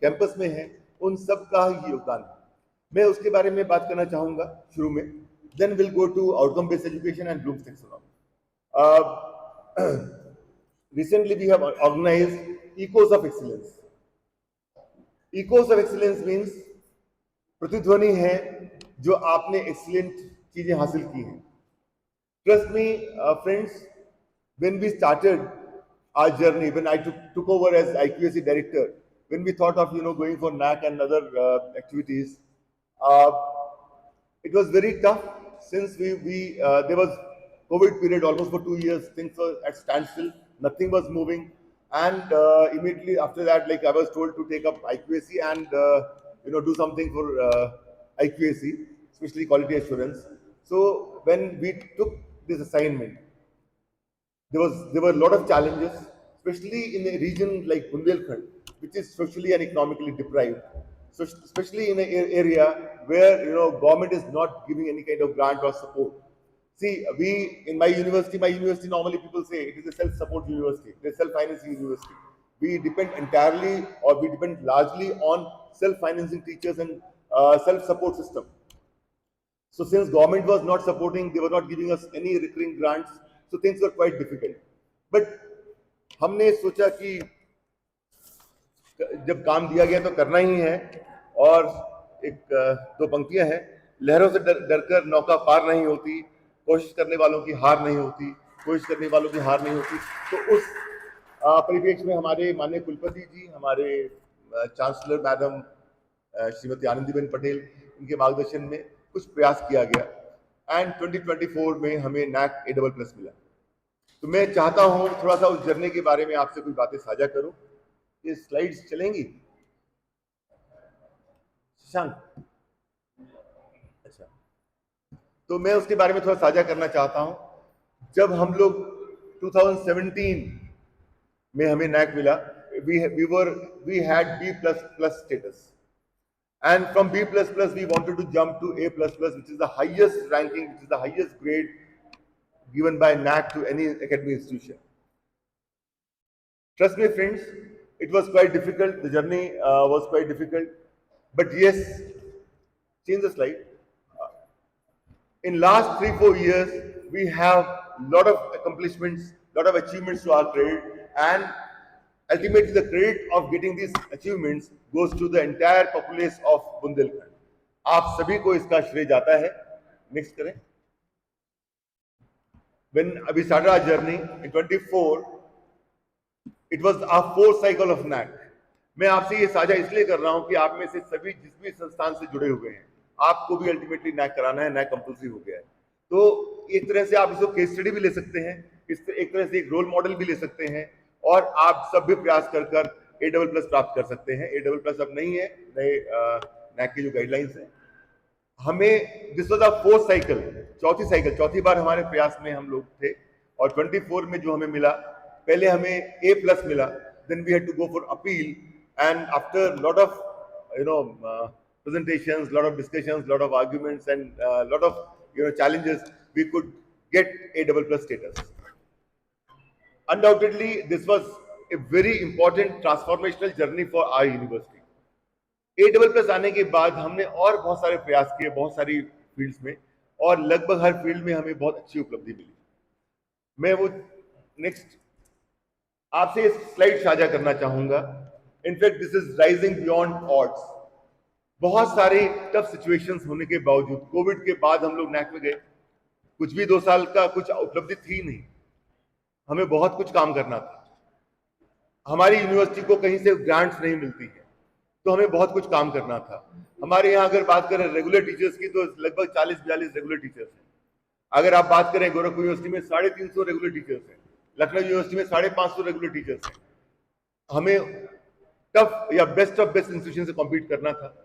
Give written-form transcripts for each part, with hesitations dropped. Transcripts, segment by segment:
Campus में हैं, उन सब का ही योगदान है। मैं उसके बारे में बात करना चाहूँगा शुरू में, then will go to outcome based education and Bloom's taxonomy. Recently we have organized Ecos of Excellence. Ecos of Excellence means प्रतिध्वनि है जो आपने एक्सीलेंट चीजें हासिल की हैं। Trust me, friends, when we started our journey, when I took over as IQAC director, when we thought of going for NAC and other activities, uh, it was very tough since there was COVID period almost for 2 years. Things were at standstill, nothing was moving, and immediately after that, like I was told to take up IQAC and do something for IQAC, especially quality assurance. So when we took this assignment, there were a lot of challenges, especially in a region like Bundelkhand, which is socially and economically deprived. So especially in an area where government is not giving any kind of grant or support. See, in my university normally people say it is a self-support university, it is self-financing university. We depend entirely, or we depend largely on self-financing teachers and self-support system. So since government was not supporting, they were not giving us any recurring grants, so things were quite difficult. But हमने सोचा कि जब काम दिया गया तो करना ही है, और एक दो पंक्तियां हैं, लहरों से डरकर नौका पार नहीं होती, कोशिश करने वालों की हार नहीं होती, कोशिश करने वालों की हार नहीं होती। तो उस परिप्रेक्ष्य में हमारे माननीय कुलपति जी, हमारे चांसलर मैडम श्रीमती आनंदीबेन पटेल, इनके मार्गदर्शन में कुछ प्रयास किया गया एंड 2024 में हमें NAC A++ मिला। तो मैं चाहता हूं थोड़ा सा उस जर्नी के बारे में आपसे कुछ बातें साझा करूं। ये स्लाइड्स चलेंगी शशांक? अच्छा, तो मैं उसके बारे में थोड़ा साझा करना चाहता हूं। जब हम लोग 2017 में हमें NAC मिला, we had B++ status, and from B++ we wanted to jump to A++, which is the highest ranking, which is the highest grade given by NAC to any academic institution. Trust me, friends, it was quite difficult. The journey was quite difficult. But yes, change the slide. In last 3-4 years, we have lot of accomplishments, lot of achievements to our credit, and ultimately the credit of getting these achievements goes to the entire populace of Bundelkhand. आप सभी को इसका श्रेय जाता है। Next करें। When we started our journey in 24, it was our 4th cycle of NAC. मैं आपसे ये साझा इसलिए कर रहा हूं कि आप में से सभी जिस भी संस्थान से जुड़े हुए हैं, आपको भी अल्टीमेटली NAC कराना है। NAC कंपल्सरी हो गया है। तो एक तरह से आप इसको केस स्टडी भी ले सकते हैं, एक तरह से एक रोल मॉडल भी ले सकते हैं, और आप सब भी प्रयास कर A++ प्राप्त कर सकते हैं। A++ अब नहीं है, नए NAC की जो गाइडलाइंस है। हमें this was our 4th cycle, चौथी बार हमारे प्रयास में हम लोग थे, और 24 में जो हमें मिला, पहले हमें A+ मिला, then we had to go for appeal, and after lot of presentations, lot of discussions, lot of arguments, and lot of challenges, we could get A++ status. Undoubtedly, this was a very important transformational journey for our university. A++ आने के बाद हमने और बहुत सारे प्रयास किए, बहुत सारी फील्ड्स में, और लगभग हर फील्ड में हमें बहुत अच्छी उपलब्धि मिली। मैं वो नेक्स्ट आपसे इस स्लाइड साझा करना चाहूंगा। In fact this is rising beyond odds. बहुत सारे टफ सिचुएशंस होने के बावजूद, कोविड के बाद हम लोग NAC में गए, कुछ भी 2 साल का कुछ उपलब्धि थी नहीं, हमें बहुत कुछ काम करना था। हमारी यूनिवर्सिटी को कहीं से ग्रांट्स नहीं मिलती है, तो हमें बहुत कुछ काम करना था। हमारे यहाँ अगर बात करें रेगुलर टीचर्स की, तो लगभग 40-42 रेगुलर टीचर्स हैं। अगर आप बात करें गोरखपुर यूनिवर्सिटी में 350 रेगुलर टीचर्स हैं, लखनऊ यूनिवर्सिटी में 550 रेगुलर टीचर्स हैं। हमें टफ या बेस्ट ऑफ बेस्ट इंस्टीट्यूशन से कॉम्पीट करना था,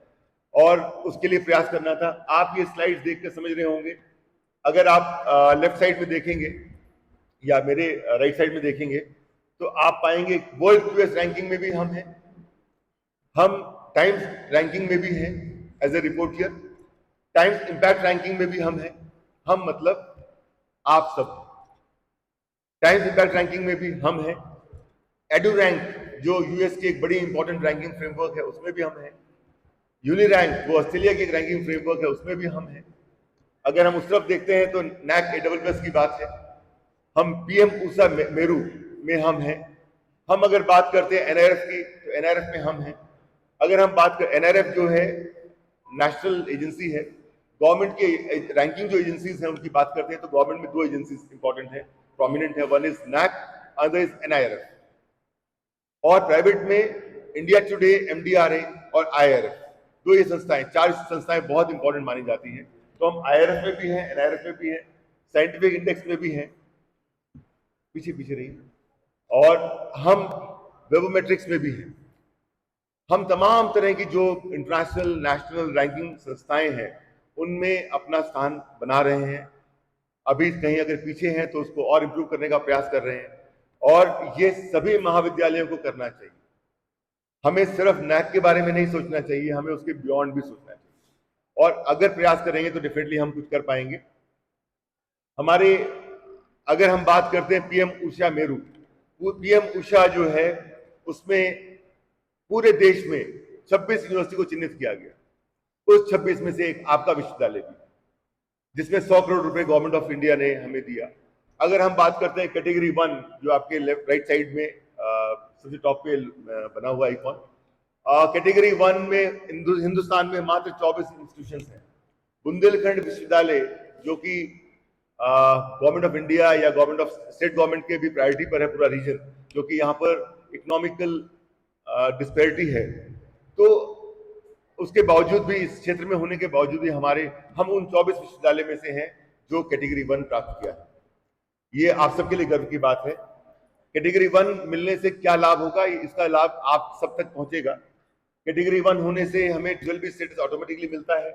और उसके लिए प्रयास करना था। आप ये स्लाइड्स देख कर समझ रहे होंगे। अगर आप लेफ्ट साइड में देखेंगे या मेरे राइट साइड में देखेंगे, तो आप पाएंगे वर्ल्ड QS रैंकिंग में भी हम हैं, हम टाइम्स रैंकिंग में भी हैं as a reporter, times impact ranking में भी हम हैं। हम मतलब आप सब, टाइम्स इम्पैक्ट रैंकिंग में भी हम हैं, एडुरैंक जो यूएस की एक बड़ी इंपॉर्टेंट रैंकिंग फ्रेमवर्क है उसमें भी हम हैं। यूनिरैंक वो ऑस्ट्रेलिया की एक रैंकिंग फ्रेमवर्क है उसमें भी हम हैं। अगर हम उस तरफ देखते हैं तो नैक AWS की बात है, हम पीएम ऊषा मेरू में हम हैं। हम अगर बात करते हैं एनआरएफ की तो एनआरएफ में हम हैं। अगर हम बात कर एनआरएफ जो है नेशनल एजेंसी है, गवर्नमेंट की रैंकिंग जो एजेंसीज हैं उनकी बात करते हैं तो गवर्नमेंट में दो एजेंसीज इंपॉर्टेंट है, प्रोमिनेंट है, one is NAAC, other is NIRF. और प्राइवेट में इंडिया टुडे, एमडीआरए और आईआरएफ, दो ये संस्थाएं, चार संस्थाएं बहुत इंपॉर्टेंट मानी जाती हैं। तो हम आईआरएफ में भी हैं, एनआईआरएफ में भी हैं, साइंटिफिक इंडेक्स में भी हैं, पीछे पीछे रहिए, और हम वेबोमेट्रिक्स में भी हैं। हम तमाम तरह की जो इंटरनेशनल नेशनल रैंकिंग संस्थाएं हैं उनमें अपना स्थान बना रहे हैं। अभी कहीं अगर पीछे हैं तो उसको और इम्प्रूव करने का प्रयास कर रहे हैं, और ये सभी महाविद्यालयों को करना चाहिए। हमें सिर्फ नैक के बारे में नहीं सोचना चाहिए, हमें उसके बियॉन्ड भी सोचना चाहिए, और अगर प्रयास करेंगे तो डेफिनेटली हम कुछ कर पाएंगे। हमारे अगर हम बात करते हैं पीएम ऊषा मेरू, वो पीएम ऊषा जो है उसमें पूरे देश में 26 यूनिवर्सिटी को चिन्हित किया गया। उस 26 में से एक आपका विश्वविद्यालय भी, जिसमें 100 करोड़ रुपए गवर्नमेंट ऑफ इंडिया ने हमें दिया। अगर हम बात करते हैं कैटेगरी 1 जो आपके लेफ्ट राइट साइड में सबसे टॉप पे बना हुआ आइकॉन, कैटेगरी 1 में हिंदुस्तान में मात्र 24 इंस्टीट्यूशंस हैं। बुंदेलखंड विश्वविद्यालय जो कि गवर्नमेंट ऑफ इंडिया या गवर्नमेंट ऑफ स्टेट गवर्नमेंट के भी प्रायोरिटी पर है पूरा रीजन, जो कि यहाँ पर इकोनॉमिकल डिस्पैरिटी है, तो उसके बावजूद भी इस क्षेत्र में होने के बावजूद भी हम उन 24 विश्वविद्यालय में से हैं जो कैटेगरी 1 प्राप्त किया है। ये आप सबके लिए गर्व की बात है। कैटेगरी 1 मिलने से क्या लाभ होगा, इसका लाभ आप सब तक पहुंचेगा। कैटेगरी 1 होने से हमें 12B स्टेटस ऑटोमेटिकली मिलता है।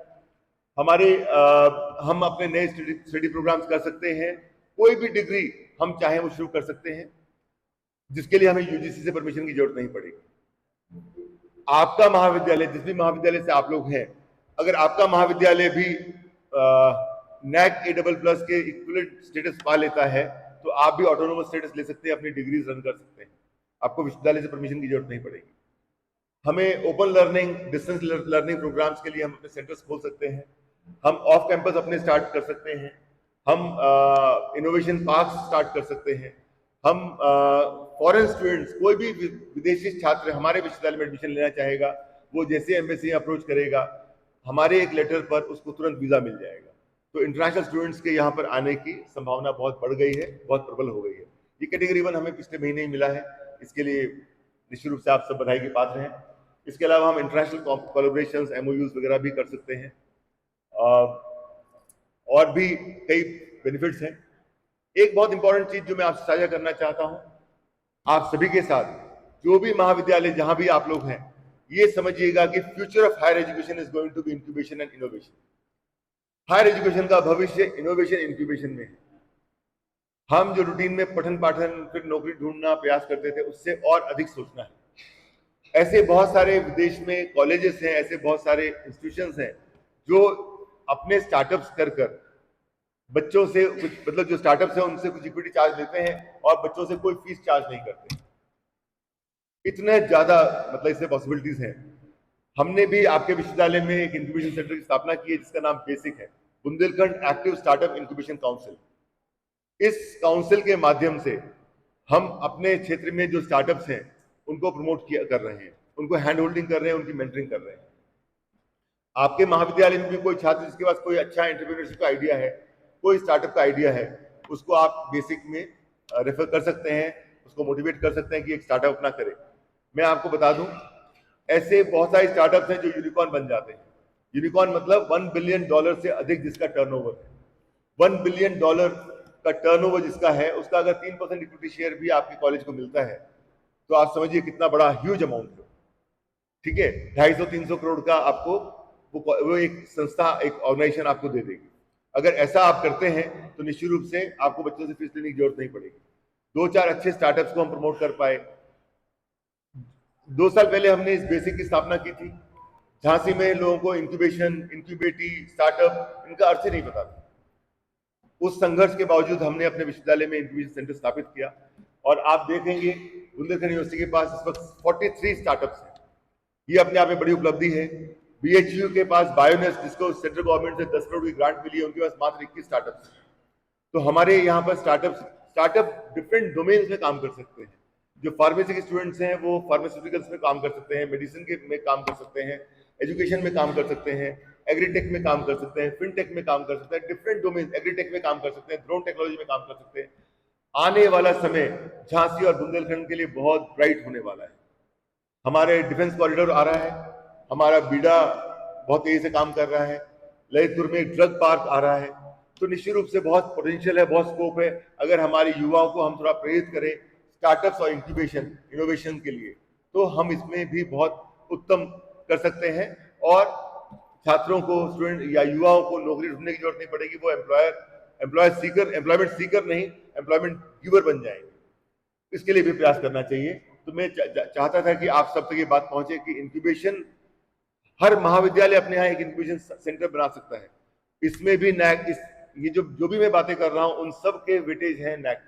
हम अपने नए स्टडी प्रोग्राम्स कर सकते हैं, कोई भी डिग्री हम चाहें वो शुरू कर सकते हैं, जिसके लिए हमें यूजीसी से परमिशन की जरूरत नहीं पड़ेगी। आपका महाविद्यालय, जिस भी महाविद्यालय से आप लोग हैं, अगर आपका महाविद्यालय भी नैक A++ के इक्विवेलेंट स्टेटस पा लेता है तो आप भी ऑटोनोमस स्टेटस ले सकते हैं, अपनी डिग्रीज रन कर सकते हैं, आपको विश्वविद्यालय से परमिशन की जरूरत नहीं पड़ेगी। हमें open learning, distance learning programs के लिए हम अपने सेंटर्स खोल सकते हैं, हम ऑफ कैंपस अपने स्टार्ट कर सकते हैं, हम इनोवेशन पार्क स्टार्ट कर सकते हैं, हम फॉरेन स्टूडेंट्स, कोई भी विदेशी छात्र हमारे विश्वविद्यालय में एडमिशन लेना चाहेगा, वो जैसे एम्बेसी अप्रोच करेगा, हमारे एक लेटर पर उसको तुरंत वीजा मिल जाएगा। तो इंटरनेशनल स्टूडेंट्स के यहाँ पर आने की संभावना बहुत बढ़ गई है, बहुत प्रबल हो गई है। ये कैटेगरी 1 हमें पिछले महीने ही मिला है, इसके लिए निश्चित रूप से आप सब बधाई के पात्र हैं। इसके अलावा हम इंटरनेशनल कोलैबोरेशंस, MOUs वगैरह भी कर सकते हैं, और भी कई बेनिफिट्स हैं। एक बहुत इंपॉर्टेंट चीज जो मैं आपसे साझा करना चाहता हूं, आप सभी के साथ, जो भी महाविद्यालय जहां भी आप लोग हैं, ये समझिएगा कि future of higher education is going to be incubation and innovation. Higher education का भविष्य इनोवेशन इंक्यूबेशन में है। हम जो रूटीन में पठन पाठन फिर नौकरी ढूंढना प्रयास करते थे, उससे और अधिक सोचना है। ऐसे बहुत सारे विदेश में कॉलेजेस हैं, ऐसे बहुत सारे इंस्टीट्यूशंस हैं जो अपने स्टार्टअप्स कर बच्चों से कुछ, मतलब जो स्टार्टअप्स हैं उनसे कुछ इक्विटी चार्ज लेते हैं और बच्चों से कोई फीस चार्ज नहीं करते। इतने ज्यादा मतलब इससे पॉसिबिलिटीज हैं। हमने भी आपके विश्वविद्यालय में एक इंक्यूबेशन सेंटर की स्थापना की है जिसका नाम बेसिक है, Bundelkhand active startup incubation council. इस काउंसिल के माध्यम से हम अपने क्षेत्र में जो स्टार्टअप्स हैं उनको प्रमोट कर रहे हैं, उनको हैंड होल्डिंग कर रहे हैं, उनकी मेंटरिंग कर रहे हैं। आपके महाविद्यालय में भी कोई छात्र जिसके पास कोई अच्छा एंटरप्रेन्योरशिप का आइडिया है, कोई स्टार्टअप का आइडिया है, उसको आप बेसिक में रेफर कर सकते हैं, उसको मोटिवेट कर सकते हैं कि एक स्टार्टअप अपना करे। मैं आपको बता दूं, ऐसे बहुत सारे स्टार्टअप्स हैं जो यूनिकॉर्न बन जाते हैं। यूनिकॉर्न मतलब $1 बिलियन से अधिक जिसका टर्नओवर है। $1 बिलियन का टर्नओवर जिसका है, उसका अगर 3% इक्विटी शेयर भी आपके कॉलेज को मिलता है तो आप समझिए कितना बड़ा ह्यूज अमाउंट है। ठीक है, 250-300 करोड़ का आपको वो एक संस्था, एक ऑर्गेनाइजेशन आपको दे देगी। अगर ऐसा आप करते हैं तो निश्चित रूप से आपको बच्चों से फीस लेने की जरूरत नहीं पड़ेगी। 2-4 अच्छे स्टार्टअप्स को हम प्रमोट कर पाए। 2 साल पहले हमने इस बेसिक की स्थापना की थी। झांसी में लोगों को इंक्यूबेशन, इंक्यूबेटी, स्टार्टअप, इनका अर्थ ही नहीं पता था। उस संघर्ष के बावजूद हमने अपने विश्वविद्यालय में इंक्यूबेशन सेंटर स्थापित किया, और आप देखेंगे बुंदेलखंड यूनिवर्सिटी के पास इस वक्त 43 स्टार्टअप्स हैं। ये अपने आप में बड़ी उपलब्धि है। BHU के पास बायोनेस, जिसको सेंट्रल गवर्नमेंट से 10 करोड़ की ग्रांट मिली है, उनके पास मात्र 21 स्टार्टअप्स हैं। तो हमारे यहाँ पर स्टार्टअप डिफरेंट डोमेन्स में काम कर सकते हैं। जो फार्मेसी के स्टूडेंट्स हैं वो फार्मास्यूटिकल्स में काम कर सकते हैं, मेडिसिन के में काम कर सकते हैं, एजुकेशन में काम कर सकते हैं, एग्रीटेक में काम कर सकते हैं, फिनटेक में काम कर सकते हैं, डिफरेंट डोमेन, एग्रीटेक में काम कर सकते हैं, ड्रोन टेक्नोलॉजी में काम कर सकते हैं। आने वाला समय झांसी और बुंदेलखंड के लिए बहुत ब्राइट होने वाला है। हमारे डिफेंस कॉरिडोर आ रहा है, हमारा बीडा बहुत तेजी से काम कर रहा है, ललितपुर में ड्रग पार्क आ रहा है। तो निश्चित रूप से बहुत पोटेंशियल है, बहुत स्कोप है। अगर हमारे युवाओं को हम थोड़ा प्रेरित करें स्टार्टअप्स और इनोवेशन के लिए, तो हम इसमें भी बहुत उत्तम कर सकते हैं और छात्रों को, स्टूडेंट या युवाओं को नौकरी ढूंढने की जरूरत नहीं पड़ेगी। वो एम्प्लॉयमेंट सीकर नहीं, एम्प्लॉयमेंट गिवर बन जाएंगे। इसके लिए भी प्रयास करना चाहिए। तो मैं चाहता था कि आप सब तक ये बात पहुंचे कि इंक्यूबेशन, हर महाविद्यालय अपने यहाँ एक इंक्यूबेशन सेंटर बना सकता है। इसमें भी नैक, ये जो भी मैं बातें कर रहा हूं उन सब के वेटेज हैं नैक,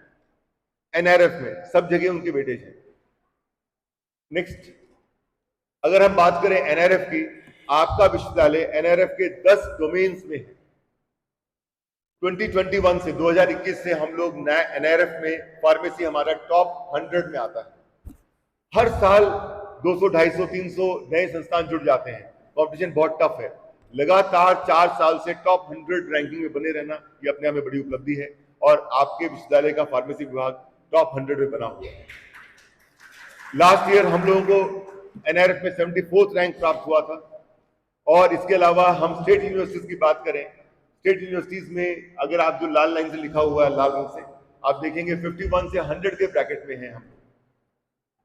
NRF में, सब जगह उनके वेटेज हैं। नेक्स्ट, अगर हम बात करें NRF की, आपका विश्वविद्यालय NRF के 10 डोमेन्स में है। 2021 से 2021 से हम लोग NRF में फार्मेसी हमारा टॉप 100 में आता है। हर साल 200, 250, 300 नए संस्थान जुड़ जाते हैं। कॉम्पिटिशन बहुत टफ है। लगातार 4 साल से टॉप 100 रैंकिंग में बने रहना, ये अपने आप में बड़ी उपलब्धि है। और आपके विश्वविद्यालय का फार्मेसी विभाग टॉप 100 में बना हुआ है। लास्ट ईयर हम लोगों को NRF में 74th रैंक प्राप्त हुआ था। और इसके अलावा हम स्टेट यूनिवर्सिटीज की बात करें, स्टेट यूनिवर्सिटीज में अगर आप जो लाल लाइन से लिखा हुआ है, लाल रंग से, आप देखेंगे 51 से 100 के ब्रैकेट में हैं हम।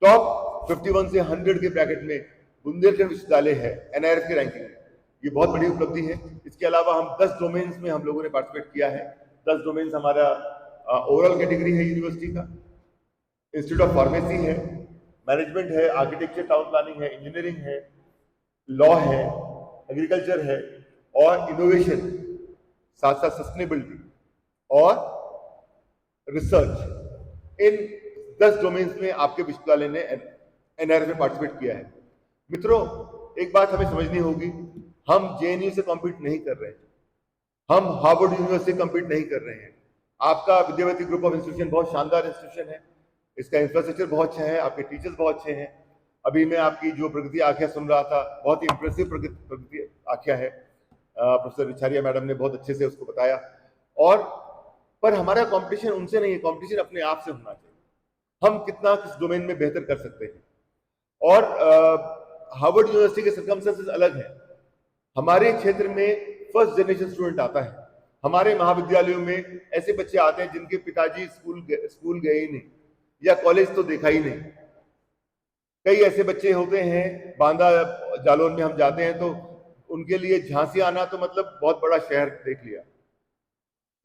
टॉप 51 से 100 के ब्रैकेट में बुंदेलखंड विश्वविद्यालय है NRF की रैंकिंग में। ये बहुत बड़ी उपलब्धि है। इसके अलावा हम 10 डोमेन्स में हम लोगों ने पार्टिसिपेट किया है। 10 डोमेन्स हमारा ओवरऑल कैटेगरी है यूनिवर्सिटी का। इंस्टीट्यूट ऑफ फार्मेसी है, मैनेजमेंट है, आर्किटेक्चर टाउन प्लानिंग है, इंजीनियरिंग है, लॉ है, एग्रीकल्चर है और इनोवेशन, साथ साथ सस्टेनेबिलिटी और रिसर्च। इन 10 डोमेन्स में आपके विश्वविद्यालय ने NRF में पार्टिसिपेट किया है। मित्रों, एक बात हमें समझनी होगी, हम JNU से कॉम्पीट नहीं कर रहे हैं, हम हार्वर्ड यूनिवर्सिटी से कॉम्पीट नहीं कर रहे हैं। आपका विद्यावती ग्रुप ऑफ इंस्टीट्यूशन बहुत शानदार इंस्टीट्यूशन है, इसका इंफ्रास्ट्रक्चर बहुत अच्छा है, आपके टीचर्स बहुत अच्छे हैं। अभी मैं आपकी जो प्रगति आख्या सुन रहा था, बहुत ही इंप्रेसिव प्रगति आख्या है। प्रोफेसर रिछारिया मैडम ने बहुत अच्छे से उसको बताया। और पर हमारा कंपटीशन उनसे नहीं है, कंपटीशन अपने आप से होना चाहिए। हम कितना किस डोमेन में बेहतर कर सकते हैं। और हार्वर्ड यूनिवर्सिटी के सर्कमस्टेंसेस अलग है। हमारे क्षेत्र में फर्स्ट जनरेशन स्टूडेंट आता है। हमारे महाविद्यालयों में ऐसे बच्चे आते हैं जिनके पिताजी स्कूल गए ही नहीं या कॉलेज तो देखा ही नहीं। कई ऐसे बच्चे होते हैं, बांदा जालौन में हम जाते हैं तो उनके लिए झांसी आना तो मतलब बहुत बड़ा शहर देख लिया,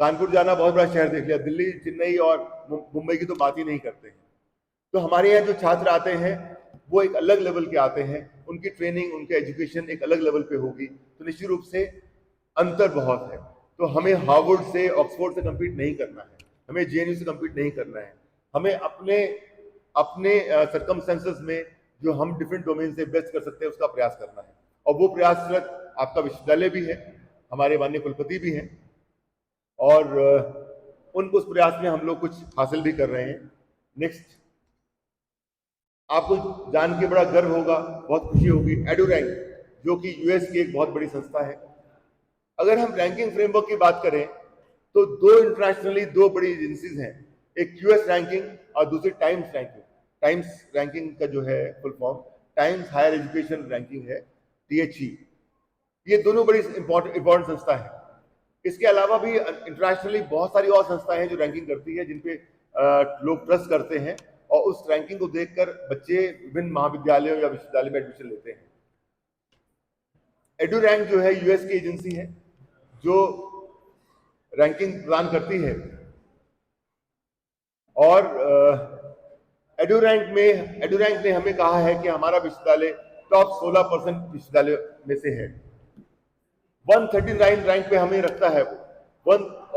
कानपुर जाना बहुत बड़ा शहर देख लिया, दिल्ली, चेन्नई और मुंबई की तो बात ही नहीं करते हैं। तो हमारे यहाँ जो छात्र आते हैं वो एक अलग लेवल के आते हैं, उनकी ट्रेनिंग, उनकी एजुकेशन एक अलग लेवल पे होगी। तो निश्चित रूप से अंतर बहुत है। तो हमें हार्वर्ड से, ऑक्सफोर्ड से कम्पीट नहीं करना है, हमें JNU से कम्पीट नहीं करना है। हमें अपने सर्कमस्टेंसेस में जो हम डिफरेंट डोमेन से बेस्ट कर सकते हैं उसका प्रयास करना है। और वो प्रयासरत आपका विश्वविद्यालय भी है, हमारे माननीय कुलपति भी हैं और उस प्रयास में हम लोग कुछ हासिल भी कर रहे हैं। नेक्स्ट, आपको जान के बड़ा गर्व होगा, बहुत खुशी होगी, एडुरैंक, जो कि US की एक बहुत बड़ी संस्था है। अगर हम रैंकिंग फ्रेमवर्क की बात करें तो इंटरनेशनली दो बड़ी एजेंसीज हैं, एक QS रैंकिंग और दूसरी टाइम्स रैंकिंग। टाइम्स रैंकिंग का जो है full form times higher education ranking है, THE। ये दोनों बड़ी इंपॉर्टेंट संस्था है। इसके अलावा भी इंटरनेशनली बहुत सारी और संस्थाएं हैं जो रैंकिंग करती है, जिनपे लोग ट्रस्ट करते हैं और उस रैंकिंग को देखकर बच्चे विभिन्न महाविद्यालयों या विश्वविद्यालय में एडमिशन लेते हैं। एडुरैंक जो है US की एजेंसी है जो रैंकिंग प्रदान करती है और एडुरैंक ने हमें कहा है कि हमारा विश्वविद्यालय टॉप 16% विश्वविद्यालय में से है। 139 रैंक पे हमें रखता है वो।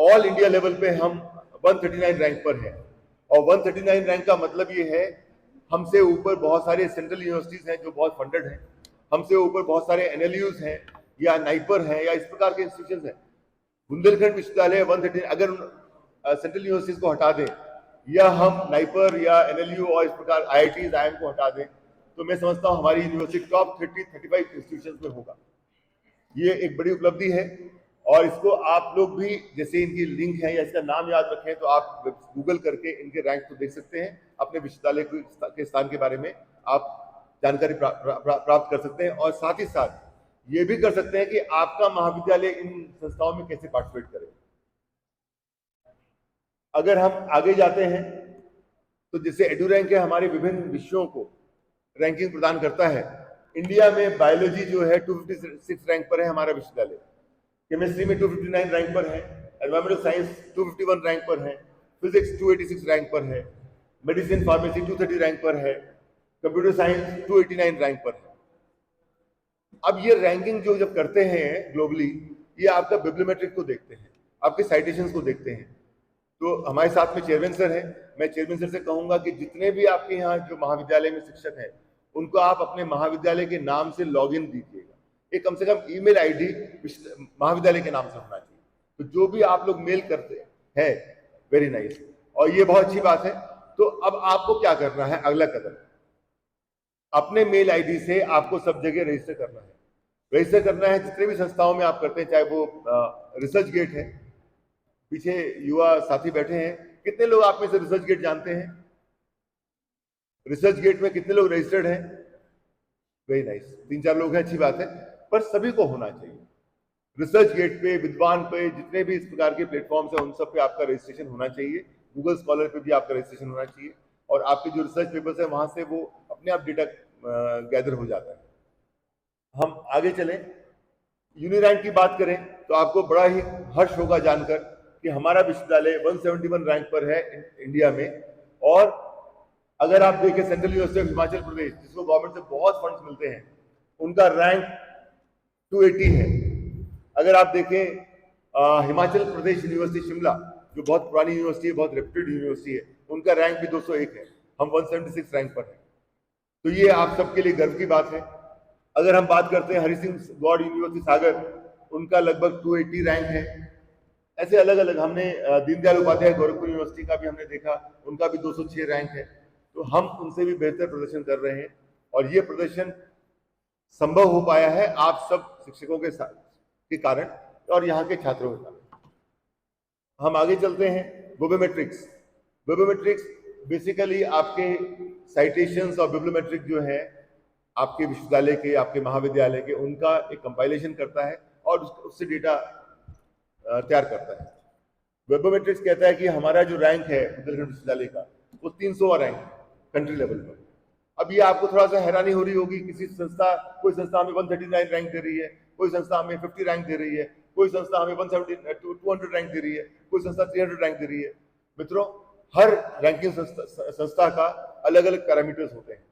ऑल इंडिया लेवल पे हम 139 रैंक पर हैं और 139 रैंक का मतलब ये है हमसे ऊपर बहुत सारे सेंट्रल यूनिवर्सिटीज हैं जो बहुत फंडेड हैं, हमसे ऊपर बहुत सारे एनएलयूज हैं या नाइपर हैं या इस प्रकार के इंस्टीट्यूशन हैं। बुंदेलखंड विश्वविद्यालय 130, अगर सेंट्रल यूनिवर्सिटीज को हटा दें या हम नाइपर या एनएलयू और इस प्रकार आईआईटीज आईएम को हटा दें, तो मैं समझता हूं हमारी यूनिवर्सिटी टॉप 30-35 इंस्टीट्यूशंस में होगा। ये एक बड़ी उपलब्धि है और इसको आप लोग भी, जैसे इनकी लिंक है या इसका नाम याद रखें, तो आप गूगल करके इनके रैंक को देख सकते हैं, अपने विश्वविद्यालय के स्थान के बारे में आप जानकारी प्राप्त कर सकते हैं और साथ ही साथ ये भी कर सकते हैं कि आपका महाविद्यालय इन संस्थाओं में कैसे पार्टिसिपेट करे। अगर हम आगे जाते हैं तो जैसे एडुरैंक है, हमारे विभिन्न विषयों को रैंकिंग प्रदान करता है। इंडिया में बायोलॉजी जो है 256 रैंक पर है हमारा विश्वविद्यालय, केमिस्ट्री में 259 रैंक पर है, एनवायरमेंटल साइंस 251 रैंक पर है, फिजिक्स 286 रैंक पर है, मेडिसिन फार्मेसी 230 रैंक पर है, कंप्यूटर साइंस 289 रैंक पर है। अब ये रैंकिंग जो जब करते हैं ग्लोबली, ये आपका बिब्लियोमेट्रिक को देखते हैं, आपके साइटेशंस को देखते हैं। तो हमारे साथ में चेयरमैन सर हैं, मैं चेयरमैन सर से कहूंगा कि जितने भी आपके यहाँ जो महाविद्यालय में शिक्षक हैं, उनको आप अपने महाविद्यालय के नाम से लॉगिन दीजिएगा। एक कम से कम ईमेल आईडी महाविद्यालय के नाम से होना चाहिए। तो जो भी आप लोग मेल करते हैं, वेरी नाइस, और ये बहुत अच्छी बात है। तो अब आपको क्या करना है, अगला कदम, अपने मेल आईडी से आपको सब जगह रजिस्टर करना है। रजिस्टर करना है जितने भी संस्थाओं में आप करते हैं, चाहे वो रिसर्च गेट है, पीछे युवा साथी बैठे हैं, कितने लोग आप में से रिसर्च गेट जानते हैं? रिसर्च गेट में कितने लोग रजिस्टर्ड हैं? वेरी नाइस, 3-4 लोग हैं, अच्छी बात है, पर सभी को होना चाहिए। रिसर्च गेट पे, विद्वान पे, जितने भी इस प्रकार के प्लेटफॉर्म्स हैं, उन सब पे आपका रजिस्ट्रेशन होना चाहिए। गूगल स्कॉलर पे भी आपका रजिस्ट्रेशन होना चाहिए और आपके जो रिसर्च पेपर्स है वहां से वो अपने आप डेटा गैदर हो जाता है। हम आगे चलें, यूनिरैंक की बात करें तो आपको बड़ा ही हर्ष होगा जानकर कि हमारा विश्वविद्यालय 171 रैंक पर है इंडिया में। और अगर आप देखें central university of Himachal Pradesh, जिसको गवर्नमेंट से बहुत फंड्स मिलते हैं, उनका रैंक 280 है। अगर आप देखें हिमाचल प्रदेश यूनिवर्सिटी शिमला, जो बहुत पुरानी यूनिवर्सिटी है, बहुत रेप्यूटेड यूनिवर्सिटी है, उनका रैंक भी 201 है, हम 176 रैंक पर है। तो ये आप सबके लिए गर्व की बात है। अगर हम बात करते हैं हरि सिंह गौड़ यूनिवर्सिटी सागर, उनका लगभग 280 रैंक है। ऐसे अलग अलग, हमने दीनदयाल उपाध्याय गोरखपुर यूनिवर्सिटी का भी हमने देखा, उनका भी 206 रैंक है। तो हम उनसे भी बेहतर प्रदर्शन कर रहे हैं और ये प्रदर्शन संभव हो पाया है आप सब शिक्षकों के कारण और यहाँ के छात्रों के कारण। हम आगे चलते हैं, वेबोमेट्रिक्स। वेबोमेट्रिक्स बेसिकली आपके साइटेशंस और बिब्लियोमेट्रिक जो है आपके विश्वविद्यालय के, आपके महाविद्यालय के, उनका एक कंपाइलेशन करता है और उससे डेटा तैयार करता है। वेबोमेट्रिक्स कहता है कि हमारा जो रैंक है बुंदेलखंड विश्वविद्यालय का, वो 300वां रैंक है कंट्री लेवल पर। अब ये आपको थोड़ा सा हैरानी हो रही होगी, किसी संस्था, कोई संस्था हमें 139 रैंक दे रही है, कोई संस्था हमें 50 रैंक दे रही है, कोई संस्था हमें 200 रैंक दे रही है, कोई संस्था 300 रैंक दे रही है। मित्रों, हर रैंकिंग संस्था का अलग अलग पैरामीटर्स होते हैं।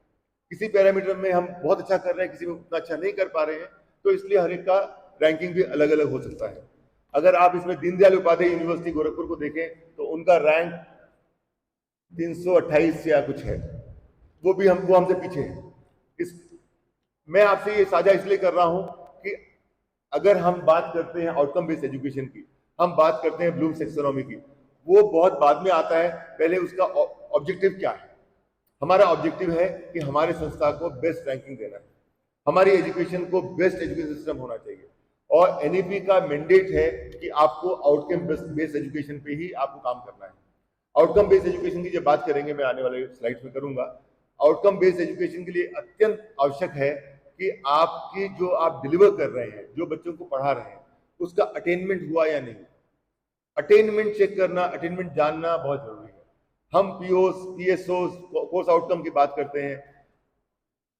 किसी पैरामीटर में हम बहुत अच्छा कर रहे हैं, किसी में उतना अच्छा नहीं कर पा रहे हैं, तो इसलिए हर एक का रैंकिंग भी अलग अलग हो सकता है। अगर आप इसमें दीनदयाल उपाध्याय यूनिवर्सिटी गोरखपुर को देखें तो उनका रैंक 328 या कुछ है, वो हमसे पीछे है। मैं आपसे ये साझा इसलिए कर रहा हूं कि अगर हम बात करते हैं आउटकम बेस्ड एजुकेशन की, हम बात करते हैं ब्लूम्स टैक्सोनॉमी की, वो बहुत बाद में आता है। पहले उसका ऑब्जेक्टिव क्या है? हमारा ऑब्जेक्टिव है कि हमारे संस्था को बेस्ट रैंकिंग देना है, हमारी एजुकेशन को बेस्ट एजुकेशन सिस्टम होना चाहिए। और एनईपी का मैंडेट है कि आपको आउटकम बेस्ड एजुकेशन पे ही आपको काम करना है। आउटकम बेस्ड एजुकेशन की जब बात करेंगे, मैं आने वाले स्लाइड्स में करूंगा, आउटकम बेस्ड एजुकेशन के लिए अत्यंत आवश्यक है कि आपकी जो आप डिलीवर कर रहे हैं, जो बच्चों को पढ़ा रहे हैं, उसका अटेनमेंट हुआ या नहीं। अटेनमेंट चेक करना, अटेनमेंट जानना बहुत जरूरी है। हम पीओस, पीएसओ, कोर्स आउटकम की बात करते हैं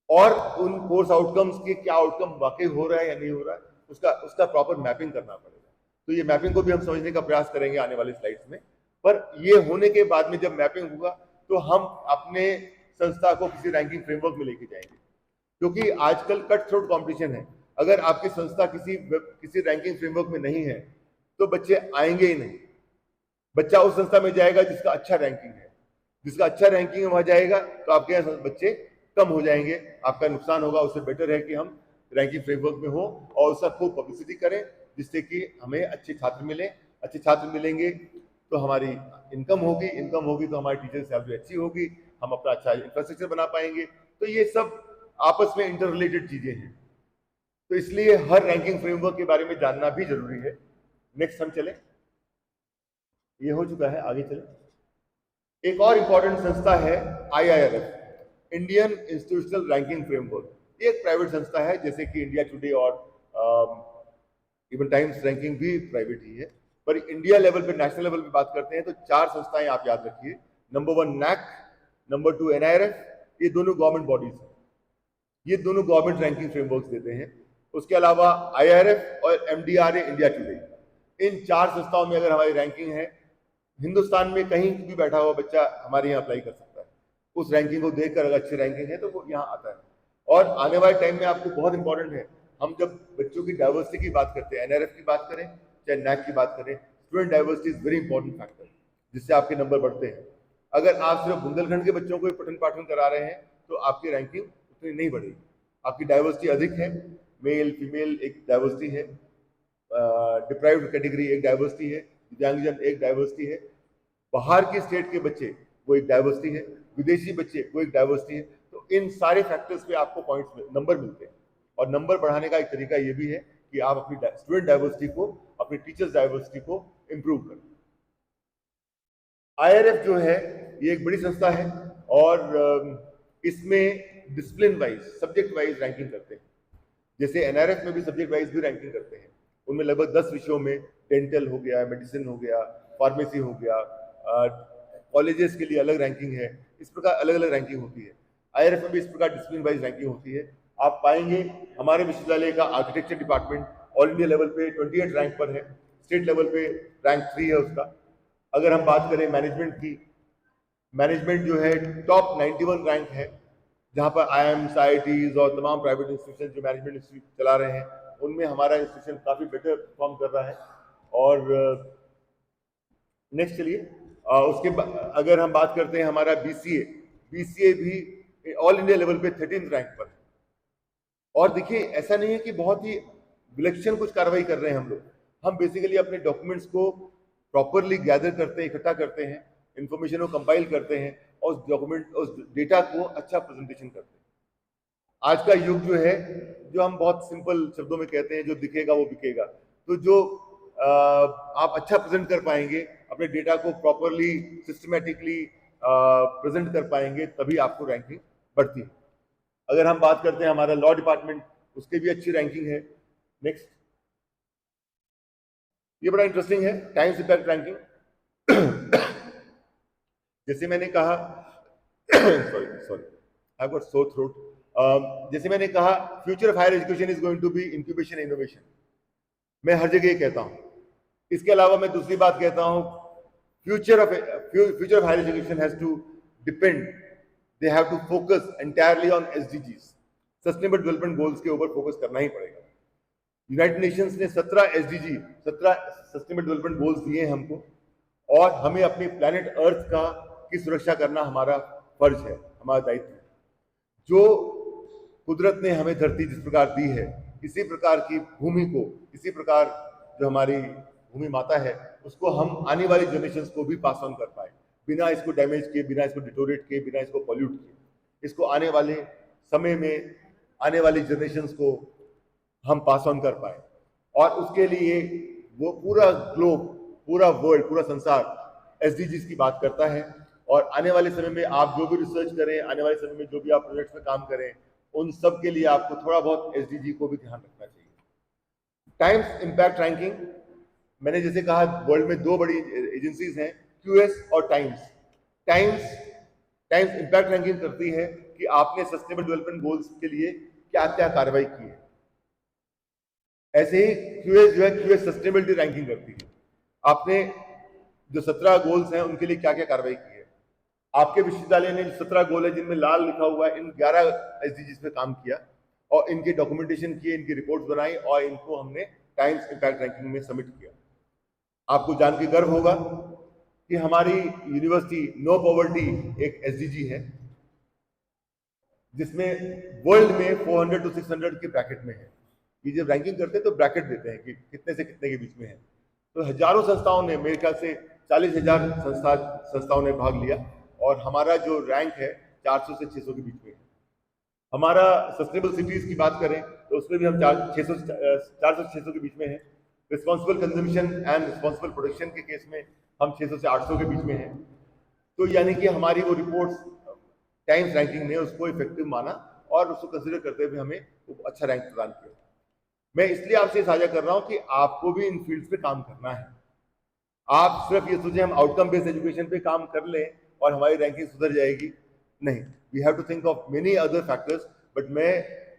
और उन कोर्स आउटकम्स के क्या आउटकम वाकई हो रहा है या नहीं हो रहा है, उसका प्रॉपर मैपिंग करना पड़ेगा। तो ये मैपिंग को भी हम समझने का प्रयास करेंगे आने वाले स्लाइड्स में। पर ये होने के बाद में जब मैपिंग होगा तो हम अपने संस्था को किसी रैंकिंग फ्रेमवर्क में लेके जाएंगे, क्योंकि आजकल कट थ्रोट कॉम्पिटिशन है। अगर आपकी संस्था किसी रैंकिंग फ्रेमवर्क में नहीं है तो बच्चे आएंगे ही नहीं। बच्चा उस संस्था में जाएगा जिसका अच्छा रैंकिंग है, जिसका अच्छा रैंकिंग वहां जाएगा तो आपके यहाँ बच्चे कम हो जाएंगे, आपका नुकसान होगा। उससे बेटर है कि हम रैंकिंग फ्रेमवर्क में हो और उसका खूब पब्लिसिटी करें, जिससे कि हमें अच्छे छात्र मिले। अच्छे छात्र मिलेंगे तो हमारी इनकम होगी, इनकम होगी तो हमारी टीचर सैलरी अच्छी होगी, हम अपना अच्छा इंफ्रास्ट्रक्चर बना पाएंगे। तो ये सब आपस में इंटर रिलेटेड चीजें हैं, तो इसलिए हर रैंकिंग फ्रेमवर्क के बारे में जानना भी जरूरी है। नेक्स्ट हम चले, ये हो चुका है, आगे चले। एक और इंपॉर्टेंट संस्था है IIRF, Indian institutional ranking framework. ये एक प्राइवेट संस्था है, जैसे कि इंडिया टुडे और इवन टाइम्स रैंकिंग भी प्राइवेट ही है। पर इंडिया लेवल पे, नेशनल लेवल पे बात करते हैं तो 4 संस्थाएं आप याद रखिए। नंबर 1 NAC, नंबर 2 NIRF, ये दोनों गवर्नमेंट बॉडीज हैं, ये दोनों गवर्नमेंट रैंकिंग फ्रेमवर्क देते हैं। उसके अलावा IIRF और MDRA, इंडिया टुडे, इन 4 संस्थाओं में अगर हमारी रैंकिंग है, हिंदुस्तान में कहीं भी बैठा हुआ बच्चा हमारे यहाँ अप्लाई कर सकता है। उस रैंकिंग को देखकर अगर अच्छी रैंकिंग है तो वो यहाँ आता है। और आने वाले टाइम में आपको बहुत इंपॉर्टेंट है, हम जब बच्चों की डाइवर्सिटी की बात करते हैं, NIRF की बात करें चाहे NAC की बात करें, student diversity is very important factor, जिससे आपके नंबर बढ़ते हैं। अगर आप सिर्फ बुंदेलखंड के बच्चों को पठन पाठन करा रहे हैं तो आपकी रैंकिंग उतनी नहीं बढ़ेगी। आपकी डाइवर्सिटी अधिक है, मेल फीमेल एक डाइवर्सिटी है, डिप्राइव्ड कैटेगरी एक डाइवर्सिटी है, दिव्यांगजन एक डाइवर्सिटी है, बाहर के स्टेट के बच्चे वो एक डाइवर्सिटी है, विदेशी बच्चे वो एक डाइवर्सिटी है। तो इन सारे फैक्टर्स पे आपको पॉइंट्स नंबर मिलते हैं। और नंबर बढ़ाने का एक तरीका ये भी है कि आप अपनी स्टूडेंट डाइवर्सिटी को, अपनी टीचर्स डाइवर्सिटी को इंप्रूव करें। IIRF जो है ये एक बड़ी संस्था है और इसमें discipline wise, subject wise ranking करते हैं। जैसे NIRF में भी सब्जेक्ट वाइज भी रैंकिंग करते हैं। उनमें लगभग 10 विषयों में, डेंटल हो गया, मेडिसिन हो गया, फार्मेसी हो गया, कॉलेजेस के लिए अलग रैंकिंग है, इस प्रकार अलग अलग रैंकिंग होती है। IIRF में भी इस प्रकार डिसिप्लिन वाइज रैंकिंग होती है। आप पाएंगे हमारे विश्वविद्यालय का architecture department all India level पे 28 रैंक पर है, स्टेट लेवल पे रैंक 3 है उसका। अगर हम बात करें मैनेजमेंट की, मैनेजमेंट जो है टॉप 91 रैंक है, जहां पर IIMs, IITs और तमाम प्राइवेट इंस्टीट्यूशन जो मैनेजमेंट इंस्टीट्यूट चला रहे हैं, उनमें हमारा इंस्टीट्यूशन काफी बेटर परफॉर्म कर रहा है। और नेक्स्ट चलिए, अगर हम बात करते हैं हमारा BCA भी ऑल इंडिया लेवल पे 13 रैंक पर है। और देखिए ऐसा नहीं है कि बहुत ही विलक्षण कुछ कार्रवाई कर रहे हैं हम लोग, हम बेसिकली अपने डॉक्यूमेंट्स को प्रॉपरली गैदर करते हैं, इकट्ठा करते हैं, इंफॉर्मेशन को कंपाइल करते हैं और उस डॉक्यूमेंट, उस डेटा को अच्छा प्रेजेंटेशन करते हैं। आज का युग जो है, जो हम बहुत सिंपल शब्दों में कहते हैं, जो दिखेगा वो बिकेगा। तो जो आप अच्छा प्रेजेंट कर पाएंगे, अपने डेटा को प्रॉपरली सिस्टमेटिकली प्रेजेंट कर पाएंगे, तभी आपको रैंकिंग बढ़ती है। अगर हम बात करते हैं हमारा लॉ डिपार्टमेंट, उसके भी अच्छी रैंकिंग है। नेक्स्ट, ये बड़ा इंटरेस्टिंग है, टाइम्स इम्पैक्ट रैंकिंग। जैसे मैंने कहा sorry I got sore throat. जैसे मैंने कहा, future of higher education is going to be incubation innovation. मैं हर जगह कहता हूं। इसके अलावा मैं दूसरी बात कहता हूं, future of higher education has to depend, they have to focus entirely on SDGs, sustainable development goals के ऊपर फोकस करना ही पड़ेगा। यूनाइटेड नेशंस ने 17 SDG, 17 सस्टेनेबल डेवलपमेंट गोल्स दिए हैं हमको, और हमें अपने प्लैनेट अर्थ की सुरक्षा करना हमारा फर्ज है, हमारा दायित्व है। जो कुदरत ने हमें धरती जिस प्रकार दी है, इसी प्रकार की भूमि को, इसी प्रकार जो हमारी भूमि माता है, उसको हम आने वाली जनरेशंस को भी पास ऑन कर पाए, बिना इसको डैमेज किए, बिना इसको डिटोरेट किए, बिना इसको पॉल्यूट किए। इसको आने वाले समय में, आने वाली जनरेशंस को हम पास ऑन कर पाए। और उसके लिए वो पूरा ग्लोब, पूरा वर्ल्ड, पूरा संसार SDGs की बात करता है। और आने वाले समय में आप जो भी रिसर्च करें, आने वाले समय में जो भी आप प्रोजेक्ट्स में काम करें, उन सब के लिए आपको थोड़ा बहुत SDG को भी ध्यान रखना चाहिए। टाइम्स इम्पैक्ट रैंकिंग, मैंने जैसे कहा, वर्ल्ड में 2 बड़ी एजेंसीज हैं, QS और टाइम्स। टाइम्स इम्पैक्ट रैंकिंग करती है कि आपने सस्टेनेबल डेवलपमेंट गोल्स के लिए क्या क्या कार्रवाई की है। ऐसे ही QS जो है, QS सस्टेनेबिलिटी रैंकिंग करती है, आपने जो 17 गोल्स हैं उनके लिए क्या क्या कार्रवाई की है। आपके विश्वविद्यालय ने जो 17 गोल है, जिनमें लाल लिखा हुआ है, इन 11 SDGs पे काम किया और इनके डॉक्यूमेंटेशन किए, इनकी रिपोर्ट्स बनाई और इनको हमने टाइम्स इम्पैक्ट रैंकिंग में सबमिट किया। आपको जान के गर्व होगा कि हमारी यूनिवर्सिटी नो पॉवर्टी एक एसडीजी है, जिसमें वर्ल्ड में 400 to 600 के ब्रैकेट में है। ये जब रैंकिंग करते हैं तो ब्रैकेट देते हैं कि कितने से कितने के बीच में है। तो हजारों संस्थाओं ने, मेरे ख्याल से 40,000 संस्थाओं ने भाग लिया, और हमारा जो रैंक है 400 से 600 के बीच में है। हमारा सस्टेनेबल सिटीज की बात करें तो उसमें भी हम 400 से 600 के बीच में है। Responsible consumption and responsible production के केस में हम 600 से 800 के बीच में हैं। तो यानी कि हमारी वो रिपोर्ट्स टाइम्स रैंकिंग ने उसको इफेक्टिव माना और उसको कंसिडर करते हुए हमें अच्छा रैंक प्रदान किया। मैं इसलिए आपसे साझा कर रहा हूं कि आपको भी इन फील्ड्स पे काम करना है। आप सिर्फ ये सोचें हम आउटकम बेस्ड एजुकेशन पे काम कर लें और हमारी रैंकिंग सुधर जाएगी, नहीं। We have to think of many other factors. But मैं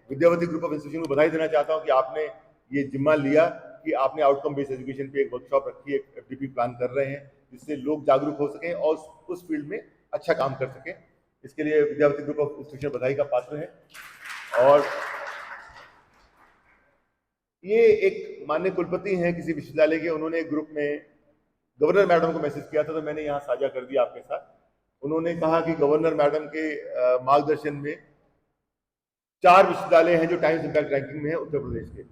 विद्यावती ग्रुप ऑफ इंस्टीट्यूशन को बधाई देना चाहता हूं कि आपने ये जिम्मा लिया कि आपने आउटकम बेस्ड एजुकेशन पे एक वर्कशॉप रखी है, एक एफडीपी प्लान कर रहे हैं, जिससे लोग जागरूक हो सकें और उस फील्ड में अच्छा काम कर सकें। इसके लिए विद्यावती ग्रुप ऑफ इंस्टीट्यूशन बधाई का पात्र है। और ये एक माननीय कुलपति हैं किसी विश्वविद्यालय के, उन्होंने एक ग्रुप में गवर्नर मैडम को मैसेज किया था, तो मैंने यहाँ साझा कर दिया आपके साथ। उन्होंने कहा कि गवर्नर मैडम के मार्गदर्शन में 4 विश्वविद्यालय हैं जो टाइम्स इम्पैक्ट रैंकिंग में है उत्तर प्रदेश के,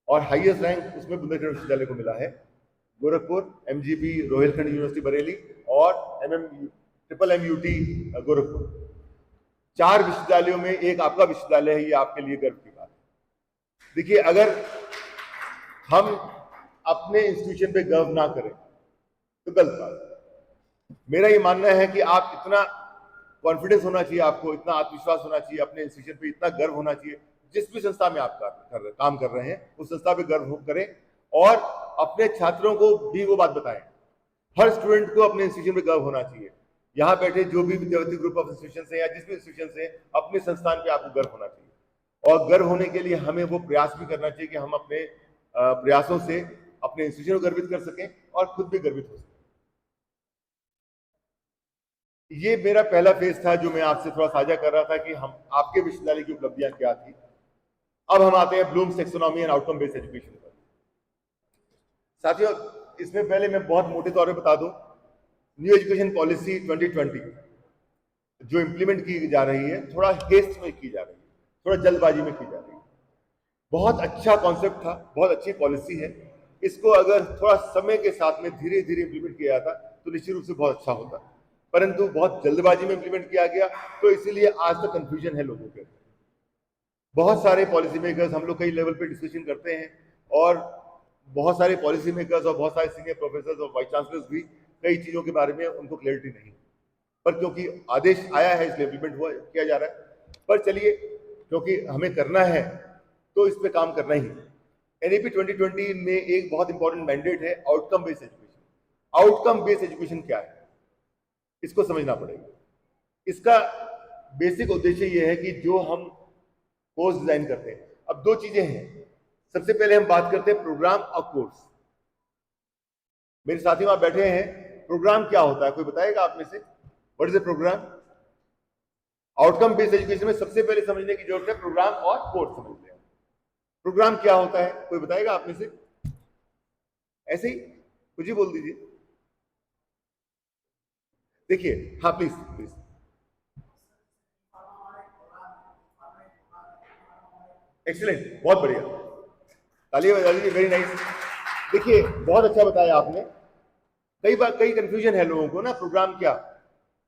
और हाईएस्ट रैंक उसमें बुंदेलखंड विश्वविद्यालय को मिला है। गोरखपुर, एमजीबी रोहिलखंड यूनिवर्सिटी बरेली और MMUT गोरखपुर। 4 विश्वविद्यालयों में एक आपका विश्वविद्यालय है, ये आपके लिए गर्व की बात है। देखिए, अगर हम अपने इंस्टीट्यूशन पे गर्व ना करें तो गलत बात है। मेरा ये मानना है कि आप इतना कॉन्फिडेंस होना चाहिए, आपको इतना आत्मविश्वास होना चाहिए, अपने इंस्टीट्यूशन पे इतना गर्व होना चाहिए। जिस भी संस्था में आप काम कर रहे हैं उस संस्था पे गर्व करें और अपने छात्रों को भी वो बात बताएं। हर स्टूडेंट को अपने इंस्टीट्यूशन पे गर्व होना चाहिए। यहाँ बैठे जो भी विद्यावती ग्रुप ऑफ इंस्टीट्यूशन से या जिस भी इंस्टीट्यूशन से, अपने संस्थान पे आपको गर्व होना चाहिए। और गर्व होने के लिए हमें वो प्रयास भी करना चाहिए कि हम अपने प्रयासों से अपने इंस्टीट्यूशन को गर्वित कर सकें और खुद भी गर्वित हो सकें। ये मेरा पहला फेज था जो मैं आपसे थोड़ा साझा कर रहा था कि हम आपके विश्वविद्यालय की उपलब्धियां क्या थी। अब हम आते हैं Bloom's taxonomy and outcome based education पर। साथियों, इसमें पहले मैं बहुत मोटे तौर पे बता दूं, न्यू एजुकेशन पॉलिसी 2020 जो इंप्लीमेंट की जा रही है, थोड़ा हेस्ट में की जा रही है, थोड़ा जल्दबाजी में की जा रही है। बहुत अच्छा कॉन्सेप्ट था, बहुत अच्छी पॉलिसी है। इसको अगर थोड़ा समय के साथ में धीरे धीरे इंप्लीमेंट किया जाता तो निश्चित रूप से बहुत अच्छा होता, परंतु बहुत जल्दबाजी में इंप्लीमेंट किया गया, तो इसीलिए आज तक कंफ्यूजन है लोगों के। बहुत सारे पॉलिसी मेकर्स, हम लोग कई लेवल पे डिस्कशन करते हैं, और बहुत सारे पॉलिसी मेकर्स और बहुत सारे सीनियर प्रोफेसर और वाइस चांसलर्स भी कई चीजों के बारे में उनको क्लैरिटी नहीं, पर क्योंकि आदेश आया है इसलिए इंप्लीमेंट हुआ किया जा रहा है। पर चलिए, क्योंकि हमें करना है तो इस पे काम करना ही है। एनईपी 2020 में एक बहुत इंपॉर्टेंट मैंडेट है outcome based education. Outcome based education क्या है, इसको समझना पड़ेगा। इसका बेसिक उद्देश्य यह है कि जो हम कोर्स डिजाइन करते हैं, अब 2 चीजें हैं। सबसे पहले हम बात करते हैं प्रोग्राम और कोर्स। मेरे साथी वहां बैठे हैं, प्रोग्राम क्या होता है, कोई बताएगा आप में से? What is a program? Outcome based education में सबसे पहले समझने की जरूरत है प्रोग्राम और कोर्स समझते हैं। प्रोग्राम क्या होता है, कोई बताएगा आप में से? ऐसे ही कुछ ही बोल दीजिए। देखिए, हाँ प्लीज प्लीज। एक्सीलेंट, बहुत बढ़िया, तालियां बजा दीजिए, वेरी नाइस। देखिए, बहुत अच्छा बताया आपने। कई बार कई कंफ्यूजन है लोगों को ना, प्रोग्राम क्या?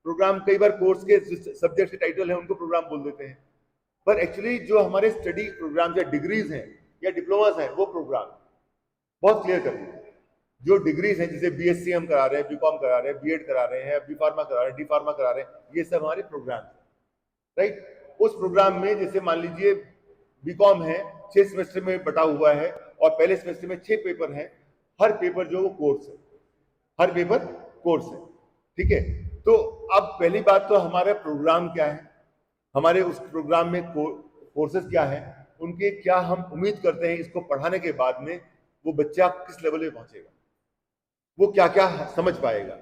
प्रोग्राम कई बार कोर्स के सब्जेक्ट के टाइटल है उनको प्रोग्राम बोल देते हैं, पर एक्चुअली जो हमारे स्टडी प्रोग्राम या डिग्रीज हैं या डिप्लोमास हैं वो प्रोग्राम। बहुत क्लियर कर दीजिए, जो डिग्रीज हैं, जैसे बीएससी हम करा रहे हैं, बीकॉम करा रहे हैं, बीएड करा रहे हैं, बी फार्मा करा रहे हैं, डी फार्मा करा रहे हैं, ये सब हमारे प्रोग्राम है, राइट। उस प्रोग्राम में जैसे मान लीजिए बीकॉम है, 6 सेमेस्टर में बटा हुआ है, और पहले सेमेस्टर में 6 पेपर हैं। हर पेपर जो वो कोर्स है, हर पेपर कोर्स है, ठीक है। तो अब पहली बात तो हमारा प्रोग्राम क्या है, हमारे उस प्रोग्राम में कोर्सेज क्या है, उनके क्या हम उम्मीद करते हैं इसको पढ़ाने के बाद में वो बच्चा किस लेवल पे पहुंचेगा, वो क्या क्या समझ पाएगा,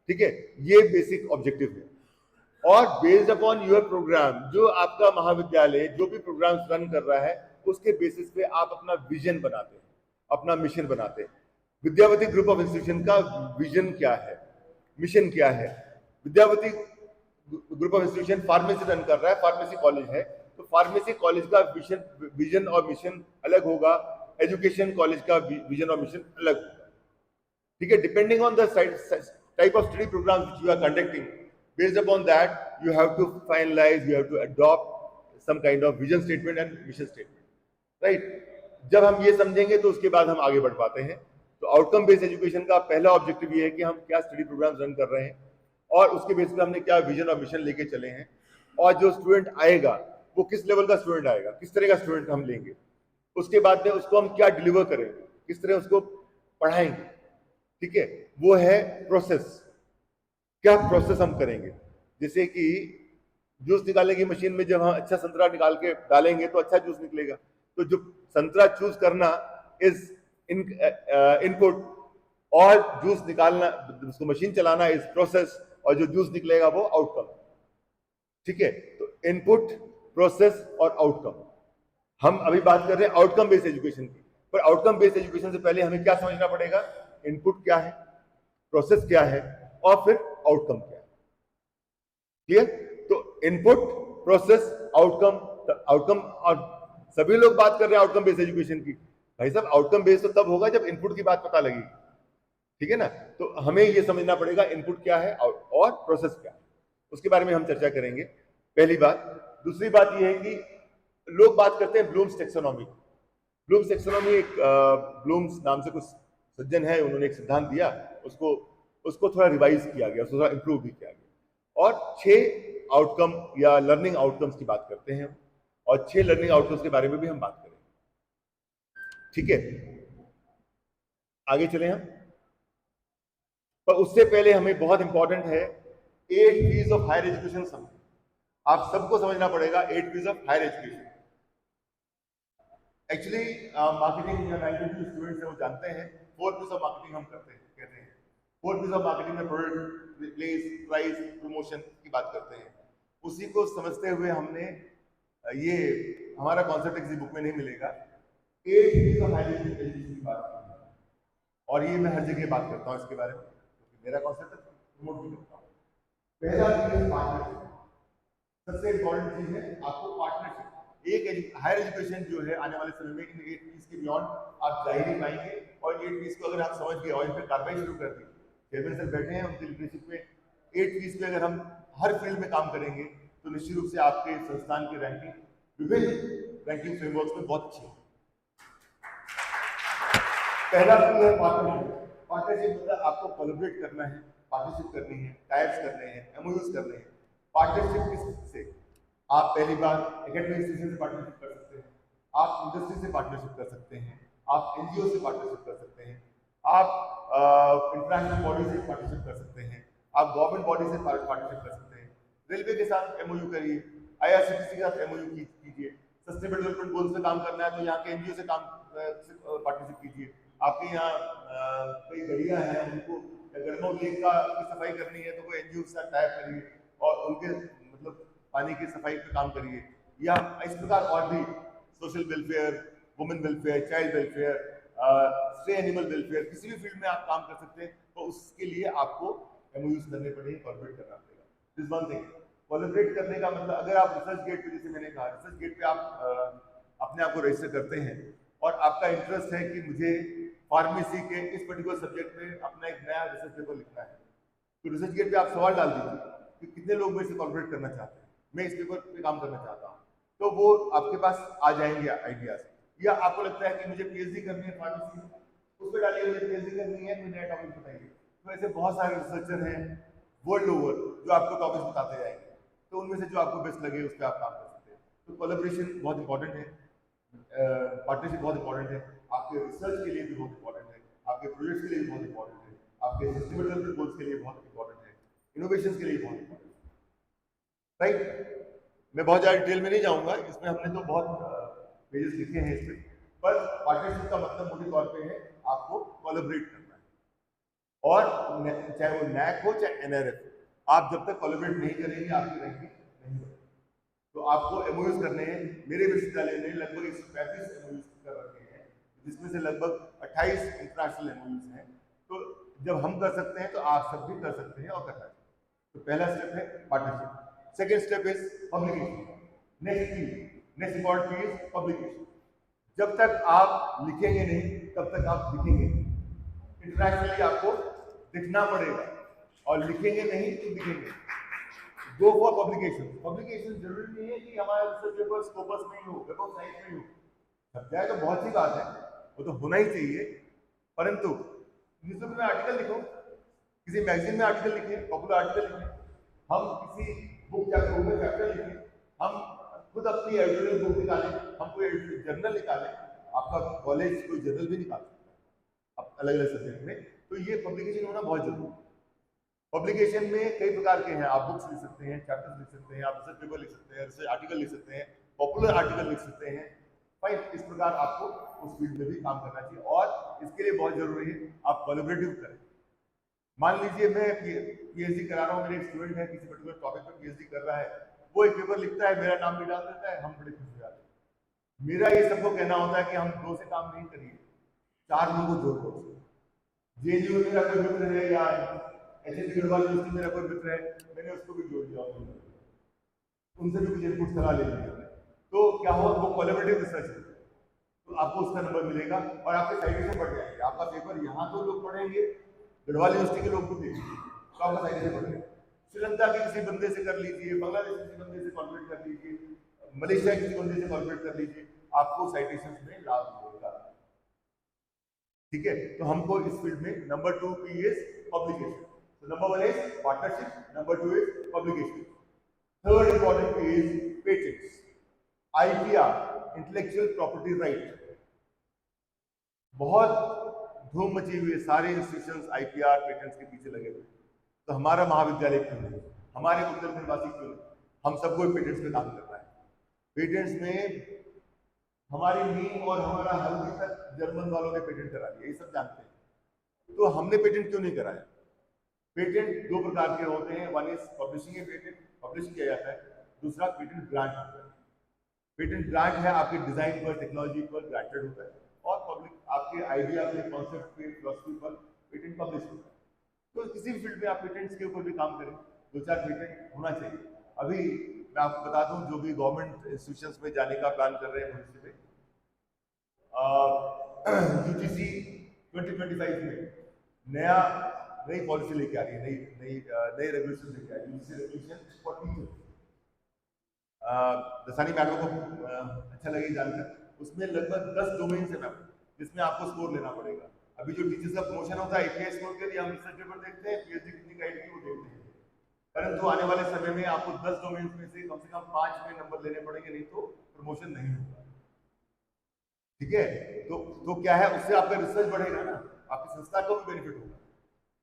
ठीक है। ये बेसिक ऑब्जेक्टिव है। और बेस्ड अपॉन योर प्रोग्राम, जो आपका महाविद्यालय जो भी प्रोग्राम रन कर रहा है, उसके बेसिस पे आप अपना विजन बनाते हैं, अपना मिशन बनाते हैं। विद्यावती ग्रुप ऑफ इंस्टीट्यूशन का विजन क्या है? मिशन क्या है। Vidyapati group of institution pharmacy run कर रहा है, फार्मेसी कॉलेज है, तो फार्मेसी कॉलेज का विजन और मिशन अलग होगा, एजुकेशन कॉलेज का विजन और मिशन अलग होगा। ठीक है, depending on the type of study programs which you are conducting, based upon that you have to finalize, you have to adopt some kind of vision statement and mission statement, right? जब हम ये समझेंगे तो उसके बाद हम आगे बढ़ पाते हैं। तो आउटकम बेस्ड एजुकेशन का पहला ऑब्जेक्टिव ये है कि हम क्या स्टडी प्रोग्राम्स रन कर रहे हैं और उसके बेस पे हमने क्या विजन और मिशन लेके चले हैं, और जो स्टूडेंट आएगा वो किस लेवल का स्टूडेंट आएगा, किस तरह का स्टूडेंट हम लेंगे, उसके बाद में उसको हम क्या डिलीवर करेंगे, किस तरह उसको पढ़ाएंगे। ठीक है, वो है प्रोसेस। क्या प्रोसेस हम करेंगे, जैसे कि जूस निकालने की मशीन में जब हम अच्छा संतरा निकाल के डालेंगे तो अच्छा जूस निकलेगा, तो जो संतरा चूज करना इज इनपुट, और जूस निकालना, उसको मशीन चलाना इज प्रोसेस, और जो जूस निकलेगा वो आउटकम। ठीक है, तो इनपुट, प्रोसेस और आउटकम। हम अभी बात कर रहे हैं आउटकम बेस्ड एजुकेशन की, पर आउटकम बेस्ड एजुकेशन से पहले हमें क्या समझना पड़ेगा, इनपुट क्या है, प्रोसेस क्या है, और फिर आउटकम क्या है। क्लियर? तो इनपुट, प्रोसेस, आउटकम। आउटकम, और सभी लोग बात कर रहे हैं आउटकम बेस्ड एजुकेशन की। भाई साहब, आउटकम बेस्ड तो तब होगा जब इनपुट की बात पता लगेगी। ठीक है ना, तो हमें यह समझना पड़ेगा इनपुट क्या है और प्रोसेस क्या है, उसके बारे में हम चर्चा करेंगे, पहली बात। दूसरी बात यह है कि लोग बात करते हैं ब्लूम्स टेक्सोनॉमी। ब्लूम्स टेक्सोनॉमी एक ब्लूम्स नाम से कुछ सज्जन है, उन्होंने एक सिद्धांत दिया, उसको थोड़ा रिवाइज किया गया, उसको थोड़ा इंप्रूव भी किया गया, और 6 आउटकम या लर्निंग आउटकम्स की बात करते हैं, और 6 लर्निंग आउटकम्स के बारे में भी हम बात करेंगे। ठीक है, आगे चले हम। पर उससे पहले हमें बहुत इंपॉर्टेंट है 8 P's ऑफ हायर एजुकेशन समझ। आप सबको समझना पड़ेगा 8 P's of higher education. Actually marketing या मैनेजमेंट जो स्टूडेंट्स हैं वो जानते हैं 4 P's ऑफ मार्केटिंग हम कहते हैं। 4 P's ऑफ मार्केटिंग में प्रोडक्ट, प्लेस, प्राइस, प्रमोशन की बात करते हैं। उसी को समझते हुए हमने ये हमारा कॉन्सेप्ट किसी बुक में नहीं मिलेगा, 8 P's ऑफ हायर एजुकेशन की बात की है, और ये मैं हर जगह बात करता हूँ इसके बारे में, क्योंकि मेरा कॉन्सेप्ट है, प्रमोट भी करता हूँ। पहला पार्टनरशिप, सबसे इंपॉर्टेंट चीज है आपको पार्टनरशिप। एक हायर एजुकेशन जो है आने वाले समय में इन 8 P's के बियॉन्ड आप जा ही नहीं पाएंगे, और 8 P's को अगर आप समझ गए और इन पर कार्रवाई शुरू कर दी, चेयरमैन सर बैठे हैं उनकी लीडरशिप में, 8 P's पे अगर हम हर फील्ड में काम करेंगे तो निश्चित रूप से आपके संस्थान की रैंकिंग विभिन्न रैंकिंग फ्रेमवर्क में बहुत अच्छी है। पहला है पार्टनरशिप। पार्टनरशिप मतलब आपको कोलैबोरेट करना है, पार्टनरशिप करनी है, टाइप्स करने हैं, एमओयूज करने हैं। पार्टनरशिप किससे? आप पहली बार एकेडमिक इंस्टीट्यूशन से पार्टनरशिप कर सकते हैं, आप इंडस्ट्री से पार्टनरशिप कर सकते हैं, आप एनजीओ से पार्टनरशिप कर सकते हैं, आप इंटरनेशनल बॉडी से पार्टनरशिप कर सकते हैं, आप गवर्नमेंट बॉडी से पार्टनरशिप कर सकते हैं, रेलवे के साथ एमओयू करिए, आईआरसीटीसी के साथ एमओयू कीजिए, सस्टेनेबल डेवलपमेंट गोल से काम करना है तो यहाँ के एनजीओ से पार्टनरशिप कीजिए। आपके यहाँ कई गड़ियाँ हैं, उनको गढ़मऊ लेक की सफाई करनी है तो कोई एनजीओ के साथ टाइप करिए और उनके मतलब पानी की सफाई पे काम करिए। या इस प्रकार और भी social welfare, women welfare, child welfare, stray animal welfare, किसी भी फील्ड में आप काम कर सकते हैं, तो उसके लिए आपको एमओयूज करने पड़ेंगे, कोलैबोरेट करना पड़ेगा। This one thing. कोलैबोरेट करने का मतलब अगर आप रिसर्च गेट पे, जैसे मैंने कहा, रिसर्च गेट पे आप अपने आप को रजिस्टर करते हैं और आपका इंटरेस्ट है कि मुझे फार्मेसी के इस पर्टिकुलर सब्जेक्ट में अपना एक नया रिसर्च पेपर लिखना है, तो रिसर्च गेट पे आप सवाल डाल दीजिए कि कितने लोग मेरे से कोलैबोरेट करना चाहते हैं, मैं इस पेपर पे काम करना चाहता हूँ, तो वो आपके पास आ जाएंगे आइडियाज। या आपको लगता है कि मुझे पीएचडी करनी है फार्मेसी, उस पर डालिए मुझे पीएचडी करनी है, कोई नया टॉपिक बताइए। तो ऐसे बहुत सारे रिसर्चर हैं वर्ल्ड ओवर जो आपको टॉपिक्स बताते जाएंगे, तो उनमें से जो आपको बेस्ट लगे उस पर आप काम कर सकते हैं। तो कोलैबोरेशन बहुत इंपॉर्टेंट है, पार्टनरशिप बहुत इंपॉर्टेंट है, आपके रिसर्च के लिए भी बहुत इंपॉर्टेंट है, आपके प्रोजेक्ट्स के लिए भी बहुत इंपॉर्टेंट है, आपके सस्टेनेबल डेवलपमेंट गोल्स के लिए बहुत इंपॉर्टेंट है, इनोवेशंस के लिए बहुत इंपॉर्टेंट है। राइट, मैं बहुत ज़्यादा डिटेल में नहीं जाऊंगा, इसमें हमने तो बहुत पेजेस लिखे हैं इसमें, पर पार्टनरशिप का मतलब मोटे तौर पे है आपको कोलैबोरेट करना है। और चाहे वो नैक हो चाहे एनआरएफ, आप जब तक कोलैबोरेट नहीं करेंगे आपकी रैंकिंग नहीं होगी। तो आपको एमओयूज करने हैं। मेरे विश्वविद्यालय ने लगभग 135 एमओयूज कर रखे हैं, जिसमें से लगभग 28 इंटरनेशनल एमओयूज हैं। तो जब हम कर सकते हैं तो आप सब भी कर सकते हैं और करना चाहिए। तो पहला स्टेप है partnership. Second step is publication. Next important चीज इज पब्लिकेशन। जब तक आप लिखेंगे नहीं तब तक आप दिखेंगे नहीं। इंटरनेशनली आपको दिखना पड़ेगा और लिखेंगे नहीं तो दिखेंगे। Go for publication. पब्लिकेशन जरूरी नहीं है कि हमारा रिसर्च पेपर स्कोपस में ही हो, वेब ऑफ साइंस में ही हो। छप जाए तो बहुत सी बात है, वो तो होना ही चाहिए, परंतु न्यूज़पेपर में आर्टिकल लिखो, किसी मैगजीन में आर्टिकल लिखे, पॉपुलर आर्टिकल लिखे, हम किसी बुक चैप्टर लिखे, हम खुद अपनी एडिटोरियल बुक निकालें, हम कोई जर्नल निकालें। आपका कॉलेज कोई जर्नल भी निकाल सकता है अलग अलग सब्जेक्ट में। तो ये पब्लिकेशन होना बहुत जरूरी है। पब्लिकेशन में कई प्रकार के हैं, आप बुक्स लिख सकते हैं, चैप्टर्स लिख सकते हैं, आप रिसर्च पेपर लिख सकते हैं, रिसर्च आर्टिकल लिख सकते हैं, पॉपुलर आर्टिकल लिख सकते हैं। फाइन, इस प्रकार आपको उस फील्ड में भी काम करना चाहिए और इसके लिए बहुत जरूरी है आप कोलैबोरेटिव करें। मान लीजिए मैं पीएचडी करा रहा हूँ, मेरे एक स्टूडेंट है किसी पर्टिकुलर टॉपिक पर पीएचडी कर रहा है, वो एक पेपर लिखता है, मेरा नाम भी डाल देता है, हम बड़े खुश हो जाते हैं। मेरा ये सबको कहना होता है कि हम 2 से काम नहीं करिए, 4 लोगों को जोड़ दो। जेएनयू में मेरा कोई मित्र है या एचएससी गढ़वाल यूनिवर्सिटी मेरा कोई मित्र है, मैंने उसको भी जोड़ दिया, उनसे भी कुछ इनपुट सलाह ले लिया, तो क्या हो, वो कोलैबोरेटिव रिसर्च है, तो आपको उसका नंबर मिलेगा और आपके साइटेशन बढ़ जाएंगे। आपका पेपर यहाँ तो लोग पढ़ेंगे, गढ़वाल यूनिवर्सिटी के लोग भी देखेंगे, तो आपका साइटेशन बढ़ेगा। श्रीलंका के किसी बंदे से कर लीजिए, बांग्लादेश के किसी बंदे से कॉन्वर्ट कर लीजिए, मलेशिया के किसी बंदे से कॉन्वर्ट कर लीजिए, आपको साइटेशन में लाभ मिलेगा। ठीक है, तो हमको इस फील्ड में नंबर 2 की is publication. So number 1 is partnership, number 2 is publication. Third important is patents. IPR, intellectual property right. बहुत धूम मची हुई है, सारे इंस्टीट्यूशंस आईपीआर पेटेंट्स के पीछे लगे हुए। तो हमारा महाविद्यालय क्यों नहीं, हमारे उत्तर निवासी क्यों नहीं, हम सबको पेटेंट्स पे काम करना है। पेटेंट्स में हमारी नींव और हमारा हल्दी तक जर्मन वालों ने पेटेंट करा दिया, ये सब जानते हैं। तो हमने पेटेंट क्यों नहीं कराया? पेटेंट 2 प्रकार के होते हैं, one is publishing A patent, publish किया जाता है, दूसरा पेटेंट ग्रांट होता है। पेटेंट ग्रांट है आपके डिजाइन पर, टेक्नोलॉजी पर ग्रांटेड होता है, और पब्लिक आपके आइडिया पे, कॉन्सेप्ट पे, फिलॉसफी पर पेटेंट पब्लिश होता है। तो किसी भी फील्ड में आप पेटेंट्स के ऊपर भी काम करें, 2-4 पेटेंट होना चाहिए। अभी मैं आपको बता दूं, जो भी गवर्नमेंट इंस्टीट्यूशंस में जाने का प्लान कर रहे हैं भविष्य में, यूजीसी 2025 में नई पॉलिसी लेके आ रही है, नई रेगुलेशन लेके आ रही है, UGC regulation for teachers. Dasani madam को अच्छा लगे जानकर, उसमें लगभग 10 डोमेन्स है मैम, जिसमें आपको स्कोर लेना पड़ेगा। अभी जो टीचर्स का प्रमोशन होता है एपीआई स्कोर के लिए हम रिसर्च पेपर देखते हैं, पीएचडी कितनी गाइड की वो देखते हैं, परंतु आने वाले समय में आपको 10 डोमेन्स में से कम 5 में नंबर लेने पड़ेंगे, नहीं तो प्रमोशन नहीं होगा। ठीक है, तो क्या है, उससे आपका रिसर्च बढ़ेगा ना, आपकी संस्था को भी बेनिफिट होगा।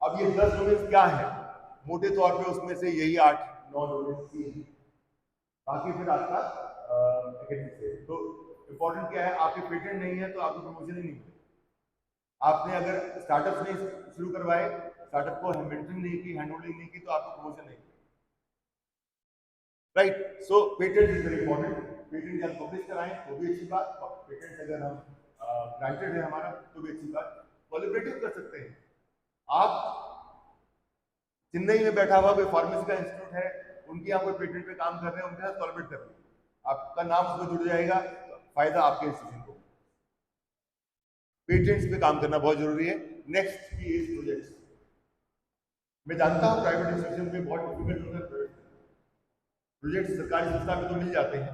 अब ये 10 डोमेन्स क्या है, मोटे तौर पे उसमें से यही 8-9 डोमेन्स हैं, बाकी फिर आपका एकेडमिक से। तो इंपॉर्टेंट क्या है, आपके पेटेंट नहीं है तो आपको प्रमोशन ही नहीं मिलेगा। आपने अगर स्टार्टअप नहीं शुरू करवाए, स्टार्टअप को मेंटरिंग नहीं की, हैंड होल्डिंग नहीं की, तो आपको प्रमोशन नहीं। Right, so patent is very important. Patent जब पब्लिश कराएं तो भी अच्छी बात, पेटेंट अगर हम ग्रांटेड है हमारा तो भी अच्छी बात। कोलैबोरेटिव कर सकते हैं आप, चेन्नई में बैठा हुआ कोई फार्मेसी का इंस्टीट्यूट है, उनके यहाँ कोई पेटेंट पे काम कर रहे हैं, उनके साथ कोलैबोरेट कर रहे हैं, आपका नाम उसमें जुड़ जाएगा, फायदा आपके इंस्टीट्यूशन को। पेटेंट्स पे काम करना बहुत जरूरी है। नेक्स्ट की इज प्रोजेक्ट्स। मैं जानता हूँ प्राइवेट इंस्टीट्यूशन में बहुत डिफिकल्ट होता है प्रोजेक्ट, सरकारी संस्था में तो मिल जाते हैं,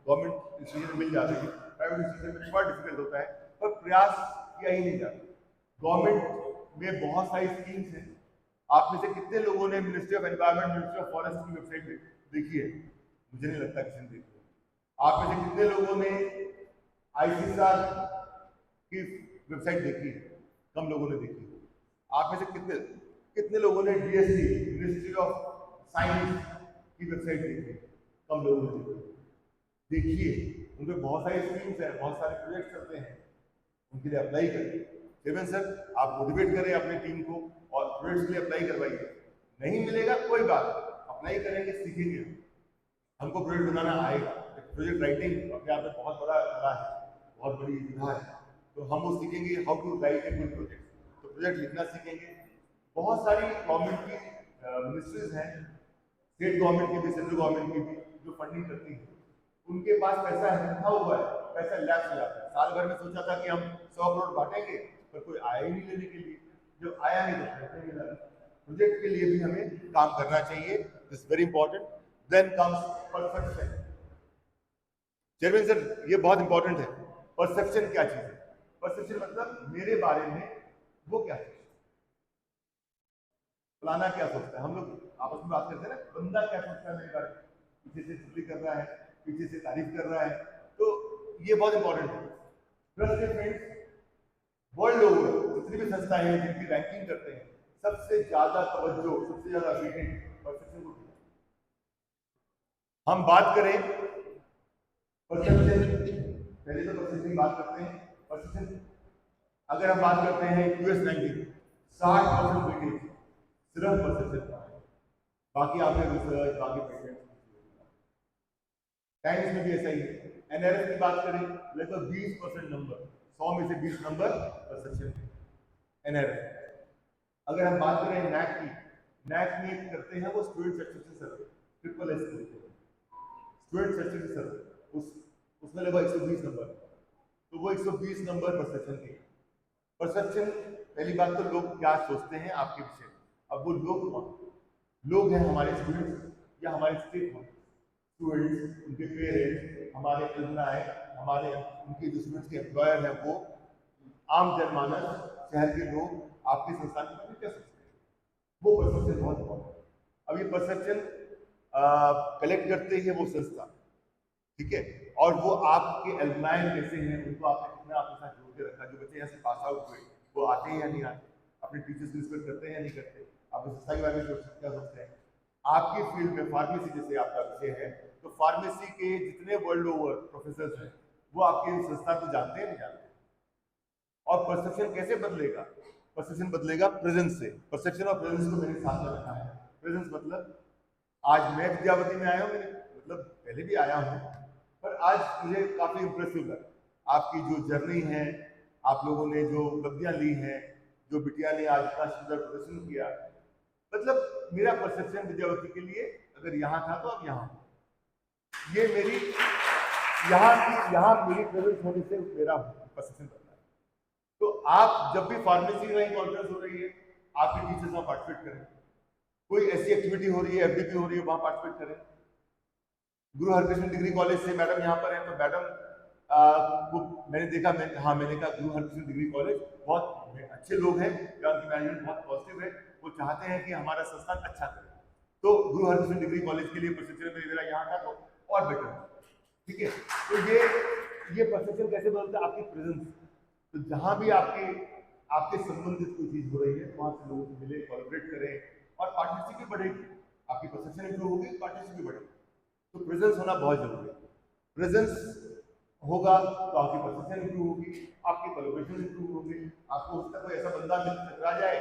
गवर्नमेंट इंस्टीट्यूशन में मिल जाते हैं, प्राइवेट इंस्टीट्यूशन में थोड़ा डिफिकल्ट होता है, पर प्रयास किया ही नहीं जाता। गवर्नमेंट में बहुत सारी स्कीम्स हैं, आप में से कितने लोगों ने ministry of environment, ministry of forest की वेबसाइट देखी है? मुझे नहीं लगता किसी ने देखी है। आप में से कितने लोगों ने आईसीएसआर की वेबसाइट देखी है? कम लोगों ने देखी है। आप में से कितने लोगों ने डीएसटी, मिनिस्ट्री ऑफ साइंस की वेबसाइट देखी है? कम लोगों ने देखी। देखिए, उनपे बहुत सारी स्कीम्स हैं, बहुत सारे प्रोजेक्ट चलते हैं, उनके लिए अप्लाई करिए। देवेंद्र सर, आप मोटिवेट करें अपनी टीम को और प्रोजेक्ट्स के लिए अप्लाई करवाइए। नहीं मिलेगा कोई बात, अप्लाई करेंगे, सीखेंगे, हमको प्रोजेक्ट बनाना आएगा। प्रोजेक्ट राइटिंग अपने आप में बहुत बड़ा कला है, बहुत बड़ी विधा है, तो हम वो सीखेंगे how to write a good project. तो प्रोजेक्ट लिखना सीखेंगे, बहुत सारी गवर्नमेंट की मिनिस्ट्रीज हैं, स्टेट गवर्नमेंट की भी, सेंट्रल गवर्नमेंट की भी, जो फंडिंग करती है। उनके पास पैसा रखा हुआ है, पैसा लैप्स हो जाता है। साल भर में सोचा था कि हम 100 करोड़ बांटेंगे, पर कोई आया ही नहीं लेने के लिए। जब आया नहीं तो पैसे नहीं लगा। प्रोजेक्ट के लिए भी हमें काम करना चाहिए, this very important. Then comes perfection. Chairman sir, ये बहुत इंपॉर्टेंट है। परसेप्शन क्या चीज है? परसेप्शन मतलब मेरे बारे में वो क्या सोचता है, फलाना क्या सोचता है। हम लोग आपस में बात करते हैं ना, बंदा क्या सोचता है मेरे बारे में, पीछे से चुगली कर रहा है, पीछे से तारीफ कर रहा है, तो ये बहुत इंपॉर्टेंट है। ट्रस्ट फ्रेंड्स, वर्ल्ड ओवर जितनी भी संस्थाएं हैं जिनकी रैंकिंग करते हैं, सबसे ज्यादा तवज्जो, सबसे ज्यादा वेटेज परसेप्शन को। हम बात करें परसेप्शन, पहले तो परसेप्शन की बात करते हैं। परसेप्शन अगर हम बात करते हैं यूएस रैंकिंग, 60% वेटेज सिर्फ परसेप्शन का है। बाकी आपके रिसर्च, बाकी पेटेंट, टाइम्स में भी ऐसा ही है। एनआरएफ की बात करें, लगभग 20% नंबर, 100 में से 20 नंबर परसेप्शन एनआरएफ। अगर हम बात करें नैक की, नैक में करते हैं वो स्टूडेंट सैटिस्फैक्शन सर्वे, ट्रिपल एस बोलते हैं, स्टूडेंट सैटिस्फैक्शन सर्वे, उसमें लगभग 120 नंबर, तो वो 120 नंबर परसेप्शन के। परसेप्शन, पहली बात तो लोग क्या सोचते हैं आपके विषय में। अब वो लोग हैं हमारे स्टूडेंट्स या हमारे स्टेक होल्डर, स्टूडेंट्स, उनके पेरेंट्स, हमारे एलुमनाई, हमारे उनके जो स्टूडेंट्स के एम्प्लॉयर हैं, वो आम जनमानस, शहर के लोग आपके संस्थान के बारे में क्या सोचते हैं, वो परसेप्शन बहुत इंपॉर्टेंट है। अब ये परसेप्शन कलेक्ट करते हैं वो संस्था, ठीक है, और वो आपके एलुमनाई कैसे हैं, उनको आपने कितना आपके साथ जोड़ के रखा। जो बच्चे यहाँ से पास आउट हुए वो आते हैं या नहीं आते, अपने टीचर्स की रिस्पेक्ट करते हैं या नहीं करते, आप संस्था के बारे में क्या सोचते हैं। आपकी फील्ड में फार्मेसी जैसे आपका विषय है, तो फार्मेसी के जितने वर्ल्ड ओवर प्रोफेसर हैं वो आपकी संस्था को जानते हैं नहीं जानते। और परसेप्शन कैसे बदलेगा? परसेप्शन बदलेगा प्रेजेंस से। परसेप्शन और प्रेजेंस को मैंने साथ में रखा है। प्रेजेंस मतलब आज मैं विद्यावती में आया हूँ, मतलब पहले भी आया हूँ, पर आज मुझे काफी इंप्रेसिव लगा आपकी जो जर्नी है, आप लोगों ने जो उपलब्धियां ली हैं, जो बिटिया ने आज इतना सुंदर प्रदर्शन किया। मतलब मेरा परसेप्शन विद्यावती के लिए अगर यहाँ था तो अब यहाँ, ये मेरी यहाँ मेरी प्रेजेंस होने से मेरा परसेप्शन बनता है। तो आप जब भी फार्मेसी में कॉन्फ्रेंस हो रही है, आपके टीचर्स वहां पार्टिसिपेट करें, कोई ऐसी एक्टिविटी हो रही है, एफडीपी हो रही है, वहां पार्टिसिपेट करें। गुरु हरकृष्ण डिग्री कॉलेज से मैडम यहाँ पर है, तो मैडम को मैंने देखा, मैंने कहा गुरु हरकृष्ण डिग्री कॉलेज बहुत अच्छे लोग हैं, उनकी मैनेजमेंट बहुत पॉजिटिव है, वो चाहते हैं कि हमारा संस्थान अच्छा करे। तो गुरु हरकृष्ण डिग्री कॉलेज के लिए परसेप्शन मेरा यहाँ था तो और बेटर, ठीक है। तो ये परसेप्शन कैसे बदलता है? आपकी प्रेजेंस। तो जहां भी आपके संबंधित कोई चीज हो रही है, वहां से लोगों से मिले, कोलैबोरेट करें और पार्टनरशिप भी बढ़ेगी, आपकी परसेप्शन इंप्रूव होगी, पार्टनरशिप भी बढ़ेगी। तो प्रेजेंस होना बहुत जरूरी है। प्रेजेंस होगा तो आपकी परसेप्शन इंप्रूव होगी, आपकी कोलैबोरेशन इंप्रूव होगी। आपको उसका कोई ऐसा बंदा टकरा जाए,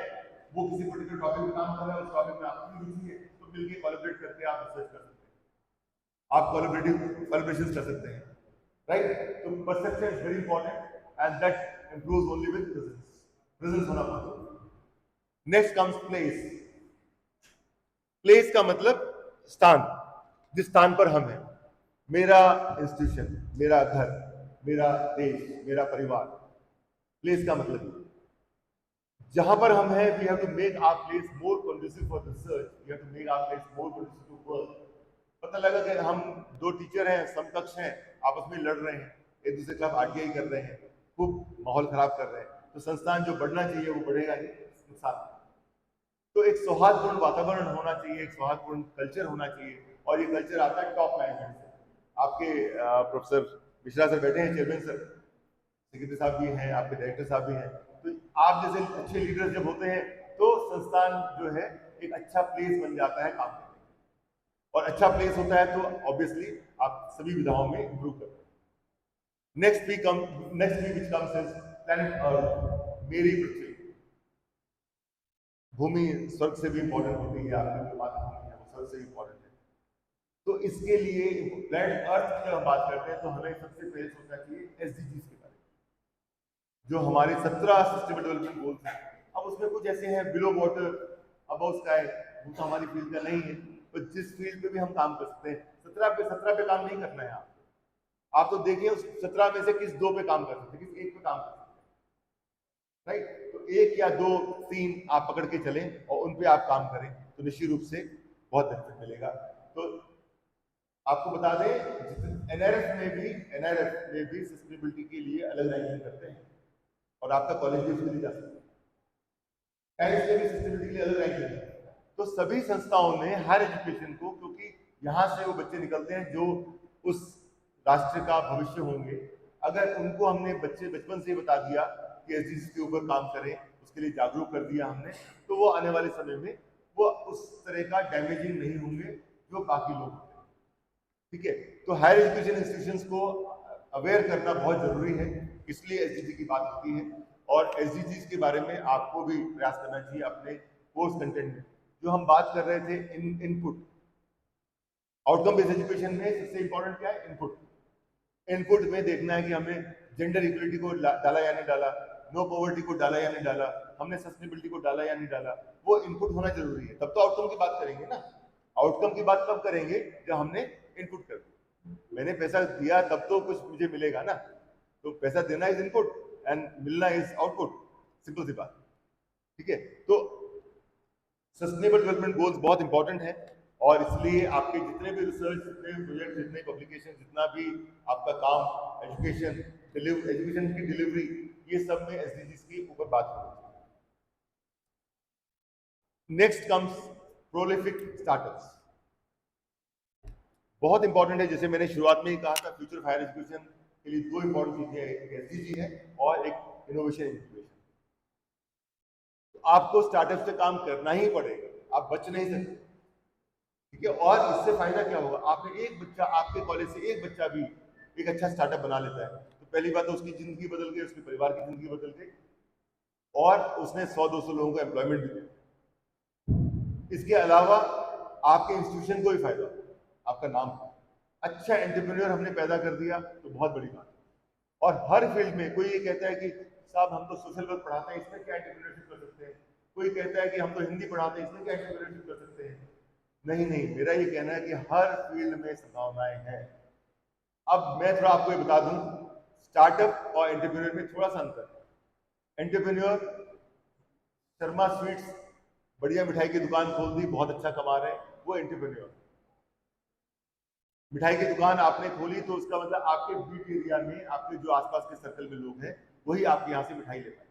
वो किसी पर्टिकुलर टॉपिक में काम कर रहा है, उस टॉपिक में आपकी रुचि है, तो मिलकर कोलैबोरेट करके आप रिसर्च कर सकते हैं, आप कोलैबोरेशन कर सकते हैं, राइट। तो perception is very important and that improves only with presence. Presence होना बहुत। Next comes place. प्लेस का मतलब स्थान, जिस स्थान पर हम हैं, मेरा इंस्टीट्यूशन, मेरा घर, मेरा देश, मेरा परिवार। प्लेस का मतलब जहां पर हम हैं, we have to make our place more conducive for research, we have to make our place more conducive to work. पता लगा कि हम दो टीचर हैं, समकक्ष हैं, आपस में लड़ रहे हैं, एक दूसरे के खिलाफ आरटीआई कर रहे हैं, खूब माहौल खराब कर रहे हैं, तो संस्थान जो बढ़ना चाहिए वो बढ़ेगा नहीं, नुकसान। तो एक सौहार्दपूर्ण वातावरण होना चाहिए, एक सौहार्दपूर्ण कल्चर होना चाहिए, और ये कल्चर आता है टॉप मैनेजमेंट से। आपके प्रोफेसर मिश्रा सर बैठे हैं, चेयरमैन सर, सेक्रेटरी साहब भी हैं, आपके डायरेक्टर साहब भी हैं। तो आप जैसे अच्छे लीडर्स जब होते हैं तो संस्थान जो है एक अच्छा प्लेस बन जाता है काम करने, और अच्छा प्लेस होता है तो ऑब्वियसली आप सभी विधाओं में इंप्रूव करते हैं। Next we which comes is planet earth, मेरी पृथ्वी। भूमि स्वर्ग से भी इंपॉर्टेंट होती है, आपकी जो मातृभूमि है वो स्वर्ग से भी इंपॉर्टेंट है। तो इसके लिए प्लैनेट अर्थ की जब हम बात करते हैं तो हमें सबसे पहले सोचना चाहिए एसडीजीज के बारे में, जो हमारे 17 सस्टेनेबल डेवलपमेंट गोल्स हैं, अब उसमें कुछ ऐसे हैं बिलो वाटर, अबव स्काई, वो तो हमारी फील्ड का नहीं है, तो जिस फील्ड पे भी हम काम कर सकते हैं। 17 पे काम नहीं करना है आप तो देखिए उस 17 में से किस 2 पे काम कर सकते हैं, किस 1 पे काम कर सकते हैं, राइट। तो 1 या 2 3 आप पकड़ के चलें और उन पे आप काम करें तो निश्चित रूप से बहुत बेनिफिट मिलेगा। तो आपको बता दें एनआरएफ में भी सस्टेनेबिलिटी के लिए अलग रैंकिंग करते हैं और आपका कॉलेज भी उसके लिए जा सकता है। एनआरएफ में भी सस्टेनेबिलिटी के लिए अलग रैंकिंग है। तो सभी संस्थाओं ने हायर एजुकेशन को, क्योंकि यहाँ से वो बच्चे निकलते हैं जो उस राष्ट्र का भविष्य होंगे, अगर उनको हमने बच्चे बचपन से बता दिया कि एसडीजी के ऊपर काम करें, उसके लिए जागरूक कर दिया हमने, तो वो आने वाले समय में वो उस तरह का डैमेजिंग नहीं होंगे जो बाकी लोग होते हैं। ठीक है, तो हायर एजुकेशन इंस्टीट्यूशंस को अवेयर करना बहुत जरूरी है, इसलिए एसडीजी की बात होती है। और एसडीजी के बारे में आपको भी प्रयास करना चाहिए अपने कोर्स कंटेंट में। जो हम बात कर रहे थे इनपुट, आउटकम बेस्ड एजुकेशन में सबसे इंपॉर्टेंट क्या है? इनपुट में देखना है कि हमने जेंडर इक्वलिटी को डाला या नहीं डाला, नो पॉवर्टी को डाला या नहीं डाला, हमने सस्टेनेबिलिटी को डाला या नहीं डाला, वो इनपुट होना जरूरी है। तब तो आउटकम की बात करेंगे ना। आउटकम की बात कब करेंगे? जब हमने इनपुट कर दिया। मैंने पैसा दिया तब तो कुछ मुझे मिलेगा ना। तो पैसा देना इज इनपुट एंड मिलना इज आउटपुट, सिंपल सी बात। ठीक है, तो सस्टेनेबल डेवलपमेंट गोल्स बहुत इंपॉर्टेंट है और इसलिए आपके जितने भी रिसर्च, जितने भी प्रोजेक्ट, जितने पब्लिकेशन, जितना भी आपका काम एजुकेशन की डिलीवरी, ये सब में एसडीजीज के ऊपर बात होनी चाहिए। Next comes prolific startups. बहुत इंपॉर्टेंट है, जैसे मैंने शुरुआत में ही कहा था, फ्यूचर ऑफ हायर एजुकेशन के लिए 2 इंपॉर्टेंट चीजें, एक एसडीजी है और एक इनोवेशन इंक्यूबेशन। तो आपको स्टार्टअप से काम करना ही पड़ेगा, आप बच नहीं सकते। ठीक है, और इससे फायदा क्या होगा? आपने एक बच्चा, आपके कॉलेज से एक बच्चा भी एक अच्छा स्टार्टअप बना लेता है तो पहली बात तो उसकी जिंदगी बदल गई, उसके परिवार की जिंदगी बदल गई और उसने 100-200 लोगों को एम्प्लॉयमेंट भी दिया। इसके अलावा आपके इंस्टीट्यूशन को भी फायदा, आपका नाम, अच्छा एंटरप्रेन्योर हमने पैदा कर दिया तो बहुत बड़ी बात। और हर फील्ड में कोई ये कहता है कि साहब हम तो सोशल वर्क पढ़ाते हैं, इसमें क्या एंटरप्रेन्योरशिप कर सकते हैं। कोई कहता है कि हम तो हिंदी पढ़ाते हैं, इसमें क्या एंटरप्रेन्योरशिप कर सकते हैं। नहीं, मेरा ये कहना है कि हर फील्ड में संभावनाएं हैं। अब मैं थोड़ा आपको ये बता दूं, स्टार्टअप और एंटरप्रेन्योर में थोड़ा सा अंतर है। एंटरप्रेन्योर, शर्मा स्वीट्स बढ़िया मिठाई की दुकान खोल दी, बहुत अच्छा कमा रहे हैं, वो एंटरप्रेन्योर। मिठाई की दुकान आपने खोली तो उसका मतलब आपके बीट एरिया में, आपके जो आसपास के सर्कल में लोग हैं, वही आपके यहाँ से मिठाई ले पाए।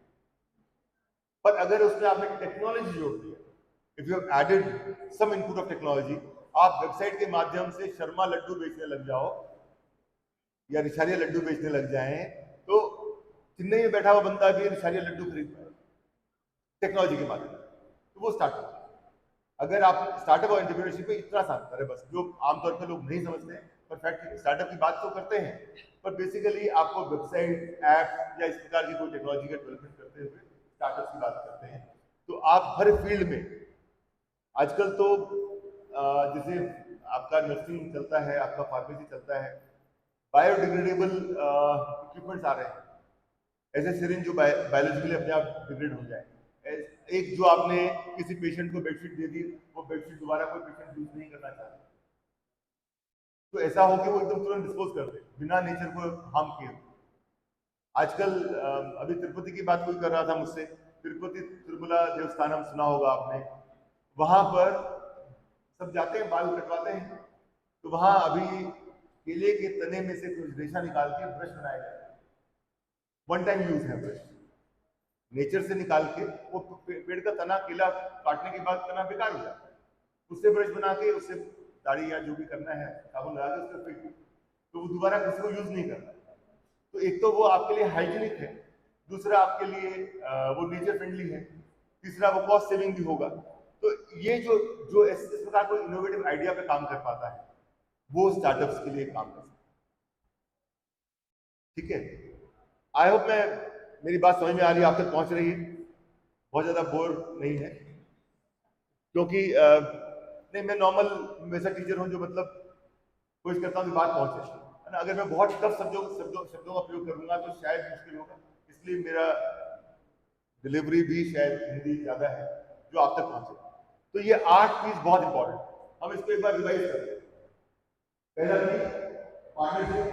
पर अगर उसमें आपने टेक्नोलॉजी जोड़ दिया, if you have added some input of technology, आप वेबसाइट के माध्यम से शर्मा लड्डू बेचने लग जाओ या रिशालिया लड्डू बेचने लग जाएं, तो चेन्नई में बैठा हुआ बंदा भी रिशालिया लड्डू खरीद पाए टेक्नोलॉजी के माध्यम से। तो वो स्टार्टअप। अगर आप स्टार्टअप और एंटरप्रेन्योरशिप में इतना सा अंतर है बस, जो आमतौर पर लोग नहीं समझते हैं। पर फैक्ट, स्टार्टअप की बात तो करते हैं पर बेसिकली आपको वेबसाइट, ऐप या इस प्रकार की कोई टेक्नोलॉजी का डेवलपमेंट करते हुए स्टार्टअप की बात करते हैं। तो आप हर फील्ड में आजकल तो जैसे आपका नर्सिंग चलता है, आपका फार्मेसी चलता है, बायोडिग्रेडेबल इक्विपमेंट्स आ रहे हैं, ऐसे सिरिंज जो बायोलॉजिकली अपने आप डिग्रेड हो जाए। एक जो आपने किसी पेशेंट को बेडशीट दे दी, वो बेडशीट दोबारा कोई पेशेंट यूज नहीं करना चाहता, तो ऐसा हो कि वो एकदम तुरंत डिस्पोज कर दे बिना नेचर को हार्म किए। आजकल अभी तिरुपति की बात कोई कर रहा था मुझसे, तिरुपति तिरुमला देवस्थानम सुना होगा आपने, वहां पर सब जाते हैं, बाल कटवाते हैं, तो वहां अभी केले के तने में से कुछ रेशा निकाल के ब्रश बनाया जाता है। वन टाइम यूज है ब्रश, नेचर से निकाल के, वो पेड़ का तना, केला काटने के बाद तना बेकार हो जाता है, उससे ब्रश बना के, उससे दाढ़ी या जो भी करना है साबुन लगा के उसका फेंक, तो वो दोबारा किसी को यूज नहीं करना। तो एक तो वो आपके लिए हाइजीनिक है, दूसरा आपके लिए वो नेचर फ्रेंडली है, तीसरा वो कॉस्ट सेविंग भी होगा। तो ये जो इस प्रकार कोई इनोवेटिव आइडिया पे काम कर पाता है वो स्टार्टअप्स के लिए काम कर सकता है। ठीक है, आई होप मेरी बात समझ में आ रही है, आप तक पहुंच रही है, बहुत ज्यादा बोर नहीं है, क्योंकि नहीं, मैं नॉर्मल वैसा टीचर हूं जो मतलब कोशिश करता हूं कि बात पहुंचे, है ना। अगर मैं बहुत टफ शब्दों का प्रयोग करूंगा तो शायद मुश्किल होगा, इसलिए मेरा डिलीवरी भी शायद हिंदी ज़्यादा है जो आप तक पहुंचे। तो ये 8 चीज बहुत इंपॉर्टेंट, हम इसको एक बार रिवाइज करते हैं। पहला चीज partnership,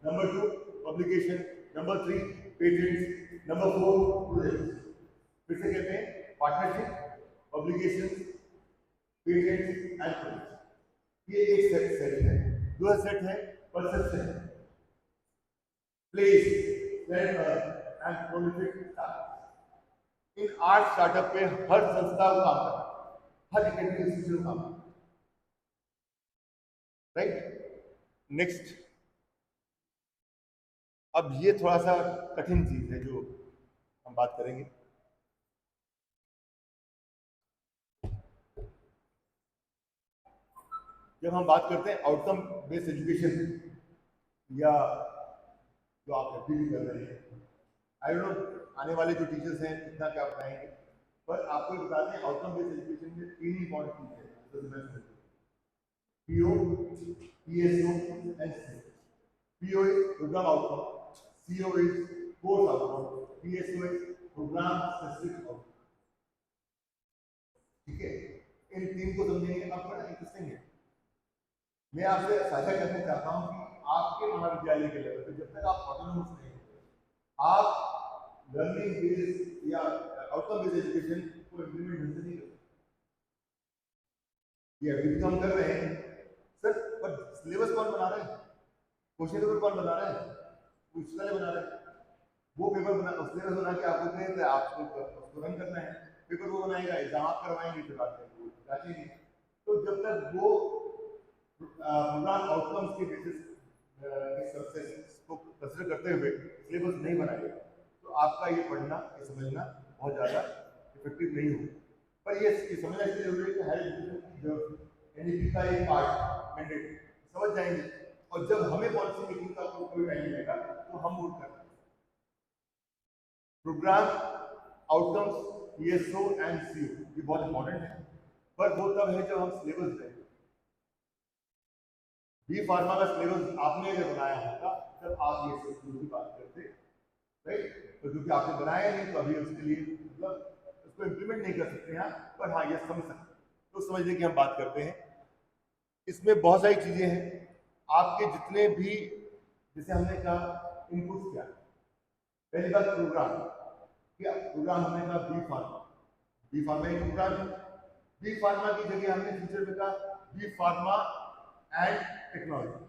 number 2 publication, number 3 patents, number 4 projects. फिर से कहते हैं partnership, publication, patents and projects. ये एक सेट है। दूसरा सेट है perception, place, and prolific startup. In 8 startup पे हर संस्था को काम करना है, हर एकेडमिक इंस्टीट्यूशन काम करना, राइट। नेक्स्ट, अब ये थोड़ा सा कठिन चीज है जो हम बात करेंगे। जब हम बात करते हैं आउटकम बेस्ड एजुकेशन या जो आप एफडी कर रहे हैं, आई डोंट नो आने वाले जो टीचर्स हैं कितना क्या बताएंगे, पर आपको बता दें आउटकम बेस्ड एजुकेशन में 3 इंपॉर्टेंट चीज है, PO, PSO and C. PO is program outcome, CO is course outcome, PSO is program specific outcome. ठीक है, इन 3 को समझेंगे। अब बड़ा इंटरेस्टिंग है, मैं आपसे साझा करना चाहता हूं कि आपके महाविद्यालय के लेवल पे जब तक आप ऑटोनोमस नहीं होते, आप लर्निंग बेस्ड या आउटकम बेस्ड एजुकेशन को इम्प्लीमेंट ढंग से नहीं कर सकते। ये अभी तो हम कर रहे हैं सर, पर सिलेबस कौन बना रहा है, क्वेश्चन पेपर कौन बना रहा है, पुस्तकालय बना रहा है। वो पेपर बना, सिलेबस बना के आपको दे देते, आपको उसको रन करना है। पेपर वो बनाएगा, एग्जाम आप करवाएंगे, फिर बात जांचेंगे। तो जब तक वो प्रोग्राम आउटकम्स के बेसिस की सक्सेस को कंसिडर करते हुए सिलेबस नहीं बनाएगा, तो आपका ये पढ़ना, ये समझना बहुत ज़्यादा इफेक्टिव नहीं होगा। पर ये समझना इसलिए जरूरी है कि हायर एजुकेशन की जो एनईपी का एक पार्ट मैंडेट समझ जाएंगे, और जब हमें पॉलिसी मेकिंग का कोई टाइम मिलेगा तो हम वोट करेंगे। Program outcomes, PSO and CO ये बहुत इंपॉर्टेंट है, पर वो तब है जब हम सिलेबस दें। बी फार्मा का सिलेबस आपने अगर बनाया होता तब आप ये सब की बात करते, राइट। तो क्योंकि आपने बनाया नहीं तो अभी उसके लिए मतलब उसको इम्प्लीमेंट नहीं कर सकते हैं, पर हाँ ये समझ सकते, तो समझने की हम बात करते हैं। इसमें बहुत सारी चीजें हैं, आपके जितने भी, जैसे हमने कहा इनपुट्स क्या, पहली बात प्रोग्राम क्या, प्रोग्राम हमने कहा बी फार्मा, बी फार्मा एक प्रोग्राम है। बी फार्मा की जगह हमने फ्यूचर में कहा बी फार्मा एंड टेक्नोलॉजी,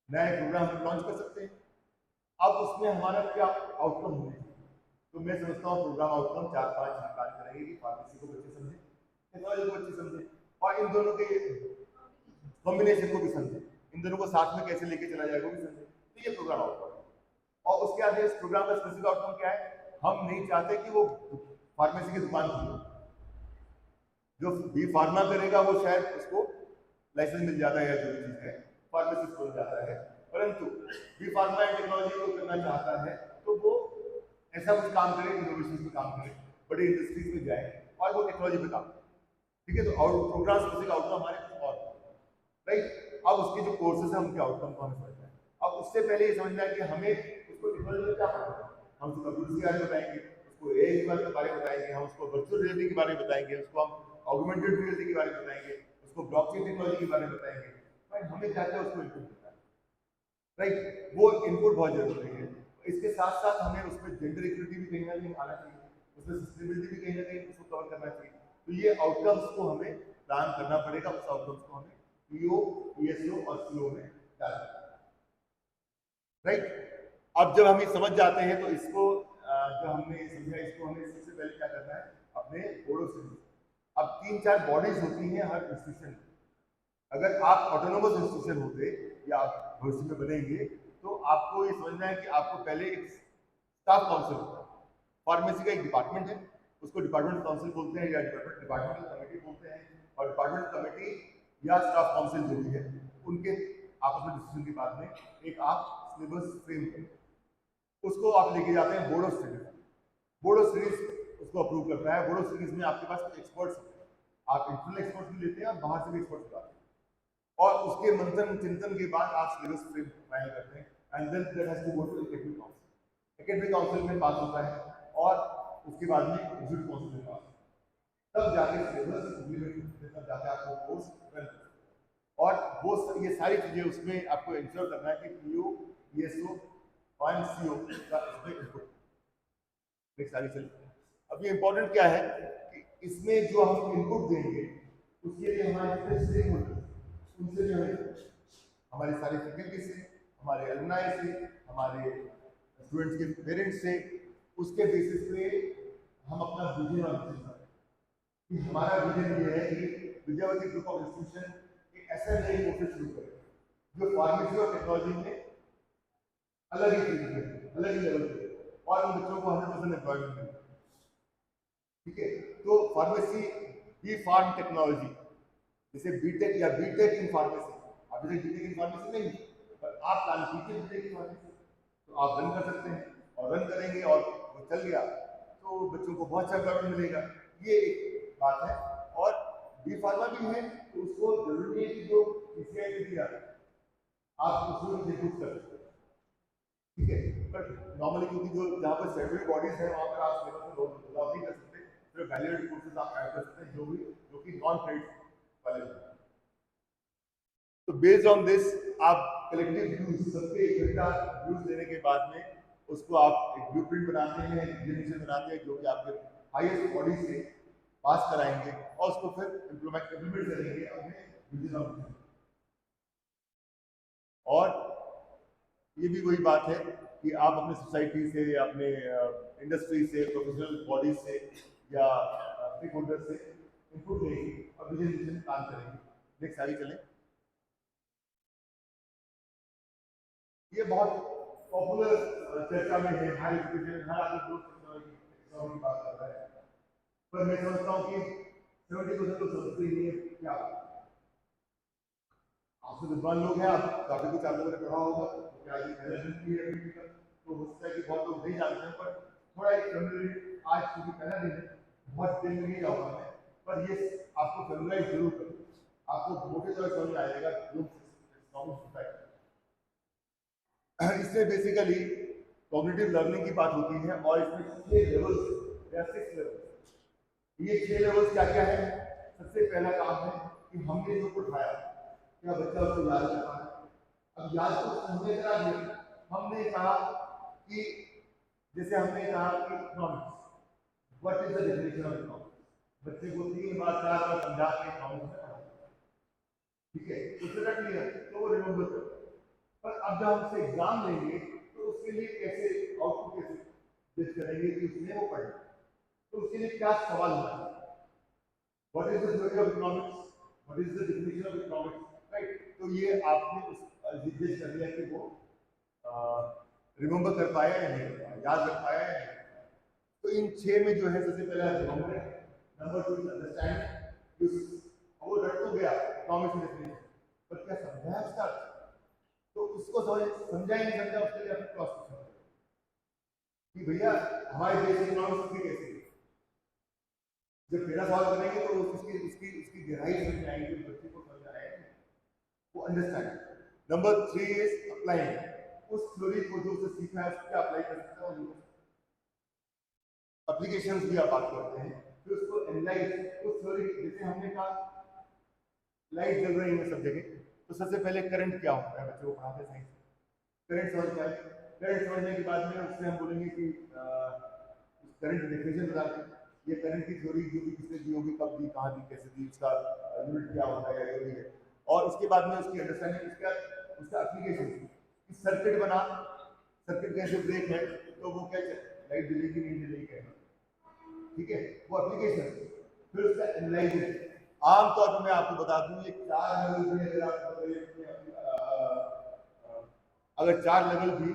नए प्रोग्राम लॉन्च कर सकते हैं। अब उसमें हमारा क्या आउटकम होने चाहिए, तो मैं समझता हूँ प्रोग्राम आउटकम 4-5 निकाल करेंगे कि फार्मेसी को बच्चे समझे, टेक्नोलॉजी को बच्चे समझे, और इन दोनों के कॉम्बिनेशन को भी समझे, इन दोनों को साथ में कैसे लेके चला जाएगा वो भी समझे। तो ये प्रोग्राम आउटकम है। और उसके आगे इस प्रोग्राम का स्पेसिफिक आउटकम क्या है, हम नहीं चाहते कि वो फार्मेसी की दुकान खोले। जो बी फार्मा करेगा वो शायद उसको लाइसेंस मिल जाता है या जो भी चीज है फार्मासिस्ट बन जाता है, परंतु बी फार्मा एंड टेक्नोलॉजी को करना चाहता है तो वो ऐसा कुछ काम करे, इनोवेशन पे काम करे, बड़े इंडस्ट्रीज में जाए और वो टेक्नोलॉजी पे काम करे। ठीक है, तो प्रोग्राम स्पेसिफिक आउटकम हमारे कुछ और, राइट। अब उसके जो कोर्सेज है उनके आउटकम को हमें समझना है। अब उससे पहले ये समझना है कि हमें उसको टेक्नोलॉजी में क्या पढ़ना है। हम उसको कंप्यूटर के बारे में बताएंगे, उसको एआई के बारे में बताएंगे, हम उसको वर्चुअल रियलिटी के बारे में बताएंगे, उसको हम ऑगमेंटेड रियलिटी के बारे में बताएंगे, उसको ब्लॉकचेन टेक्नोलॉजी के बारे में बताएंगे। भाई हमें क्या क्या उसको इनपुट करना है, राइट, वो इनपुट बहुत जरूरी है। इसके साथ साथ हमें उसमें जेंडर इक्विटी भी कहीं ना कहीं आना चाहिए, उसमें सस्टेनेबिलिटी भी कहीं ना कहीं उसको कवर करना चाहिए। तो ये आउटकम्स को हमें प्लान करना पड़ेगा, उस आउटकम्स को हमें पीओ, पीएसओ और सीओ में डालना, राइट। अब जब हम ये समझ जाते हैं तो इसको जो हमने समझा, इसको हमें सबसे पहले क्या करना है, अपने बोर्ड ऑफ स्टडीज। अब 3-4 बॉडीज होती हैं हर इंस्टीट्यूशन। अगर आप ऑटोनोमस इंस्टीट्यूशन होते या आप भविष्य में बनेंगे तो आपको ये समझना है कि आपको पहले एक स्टाफ काउंसिल होता है। फार्मेसी का एक डिपार्टमेंट है, उसको डिपार्टमेंट काउंसिल बोलते हैं या डिपार्टमेंटल कमेटी बोलते हैं, और डिपार्टमेंट कमेटी या स्टाफ काउंसिल जो भी है उनके आपस में डिसीजन के बाद में एक आप सिलेबस फ्रेम करें, उसको आप लेके जाते हैं board of studies. Board of studies उसको अप्रूव करता है। बोर्ड ऑफ स्टडीज में आपके पास कुछ एक्सपर्ट्स होते हैं, आप इंटरनल एक्सपर्ट्स भी लेते हैं और बाहर से भी एक्सपर्ट्स बुलाते हैं, और उसके मंथन चिंतन के बाद आप सिलेबस फ्रेम फाइनल करते हैं, and then that has to go to academic council. Academic council में पास होता है और उसके बाद में एग्जीक्यूटिव काउंसिल में पास, तब जाके सिलेबस इम्प्लीमेंट होते हैं, तब जाके आपको कोर्स रन, और वो ये सारी चीजें उसमें आपको इंश्योर करना है कि पीओ, पीएसओ और सीओ का इसमें इनपुट सारी चल। अब ये इंपॉर्टेंट क्या है कि इसमें जो हम इनपुट देंगे उसके लिए हमारे स्टेक होल्डर उनसे जो है हमारे सारे फैकल्टी से, हमारे अलुमनाई से, हमारे स्टूडेंट्स के पेरेंट्स से, उसके बेसिस पे हम अपना विजन और मिशन बनाएं कि हमारा विजन ये है कि विद्यावती ग्रुप ऑफ इंस्टीट्यूशन एक ऐसा नई कोर्सेज शुरू करे जो फार्मेसी और टेक्नोलॉजी में अलग ही फील्ड में अलग ही लेवल पे और उन बच्चों को 100% एम्प्लॉयमेंट मिले। ठीक है, तो फार्मेसी बी फार्म टेक्नोलॉजी, जैसे बीटेक या बीटेक इन फार्मेसी, अभी तक बीटेक इन फार्मेसी नहीं, पर आप प्लान कीजिए बीटेक इन फार्मेसी, तो आप रन कर सकते हैं और रन करेंगे और वो चल गया तो बच्चों को बहुत अच्छा एम्प्लॉयमेंट मिलेगा। ये एक बात है। और बी फार्मा भी है तो उसको जरूरी है कि जो पीसीआई ने दिया आप उसको एग्जीक्यूट कर सकते हैं। ठीक है, पर नॉर्मली क्योंकि जो जहाँ पर सेकेंडरी बॉडीज है वहाँ पर आप सिलेबस में बदलाव नहीं कर सकते, फिर वैल्यूएटेड कोर्सेज आप ऐड कर सकते हैं जो कि नॉन क्रेडिट वाले हैं। तो बेस्ड ऑन दिस आप कलेक्टिव व्यूज, सबके इकट्ठा व्यूज लेने के बाद में उसको आप एक ब्लूप्रिंट बनाते हैं, एग्जीक्यूशन बनाते हैं, जो कि आपके हाईएस्ट बॉडी से पास कराएंगे और उसको फिर इम्प्लीमेंट करेंगे अपने विजन ऑफ। और ये भी वही बात है कि आप अपने सोसाइटी से, अपने इंडस्ट्री से, प्रोफेशनल बॉडी से या स्टेक होल्डर से इनपुट लेंगे और विजन काम करेंगे। नेक्स्ट आगे चलें। ये बहुत पॉपुलर चर्चा में है, हाई एजुकेशन, हर आदमी ग्रोथ टेक्नोलॉजी की बात कर रहा है, पर मैं समझता हूँ कि 70% लोग समझते ही नहीं है क्या। आपसे विद्वान लोग हैं, आप काफी कुछ आप लोगों ने पढ़ा होगा, क्या ये मैनेजमेंट की है, तो हो सकता है कि बहुत लोग नहीं जानते हैं, पर थोड़ा एक फैमिली आज क्योंकि पहला दिन है, बहुत दिन नहीं जाऊंगा मैं, पर ये आपको फैमिलाइज जरूर करूँ, आपको मोटे तौर समझ आएगा इसमें बेसिकली कॉग्निटिव लर्निंग की बात होती है और इसमें 6 लेवल्स या 6 लेवल्स। ये 6 लेवल्स क्या क्या है? सबसे पहला काम है कि हमने जो उठाया क्या बच्चा उसको याद कर पाए। अब याद तो हमने करा दिया, हमने कहा कि जैसे हमने कहा कि economics, what is the definition of economics, बच्चे को 3 बार 4 बार समझा के इकोनॉमिक्स में पढ़ा। ठीक है, उससे रख लिया तो वो रिमेंबर कर। पर अब जब हमसे एग्जाम लेंगे तो उसके लिए कैसे आउटपुट कैसे जज करेंगे कि उसने वो पढ़ा, तो उसके लिए क्या सवाल होना है? What is the theory of economics, what is the definition of economics, right? तो ये आपने उस जज कर लिया कि वो रिमेंबर कर पाया या नहीं कर पाया, याद रख पाया या नहीं। तो इन 6 में जो है सबसे पहला रिमेंबर है, नंबर 2 इज अंडरस्टैंड, वो रट तो गया इकोनॉमिक्स डेफिनेशन, पर क्या समझा उसका, तो उसको समझा ही नहीं समझा, उसके लिए अपने क्रॉस क्वेश्चन कि भैया हमारे देश की इकोनॉमिक्स कैसे है। जब पहला सवाल करेंगे तो उसकी उसकी उसकी गहराई समझ में आएगी, बच्चे को समझ आएगा, वो अंडरस्टैंड। नंबर 3 इज अप्लाइंग, उस थ्योरी को जो उसने सीखा है उसको क्या अप्लाई कर सकता है, एप्लीकेशंस भी आप बात करते हैं। फिर उसको एनालाइज, उस थ्योरी जैसे हमने कहा लाइट जल रही है सब जगह, तो सबसे पहले करंट क्या होता है, बच्चों को पढ़ाते हैं साइंस, करंट समझ जाए। करंट समझने के बाद में उससे हम बोलेंगे कि करंट डेफिनेशन बता दें, ये करंट की थ्योरी जो भी किसने दी होगी, कब दी, कहाँ दी, कैसे दी, उसका यूनिट क्या होता है या है। और उसके बाद में उसकी अंडरस्टैंडिंग, उसका एप्लीकेशन, सर्किट बना, सर्किट कैसे ब्रेक है तो वो क्या लाइट जलेगी नहीं जलेगी कैसे, ठीक है, वो एप्लीकेशन। फिर उसका एनालाइजेशन, आमतौर पर मैं आपको बता दूं ये 4 लेवल भी अगर आप अगर 4 लेवल भी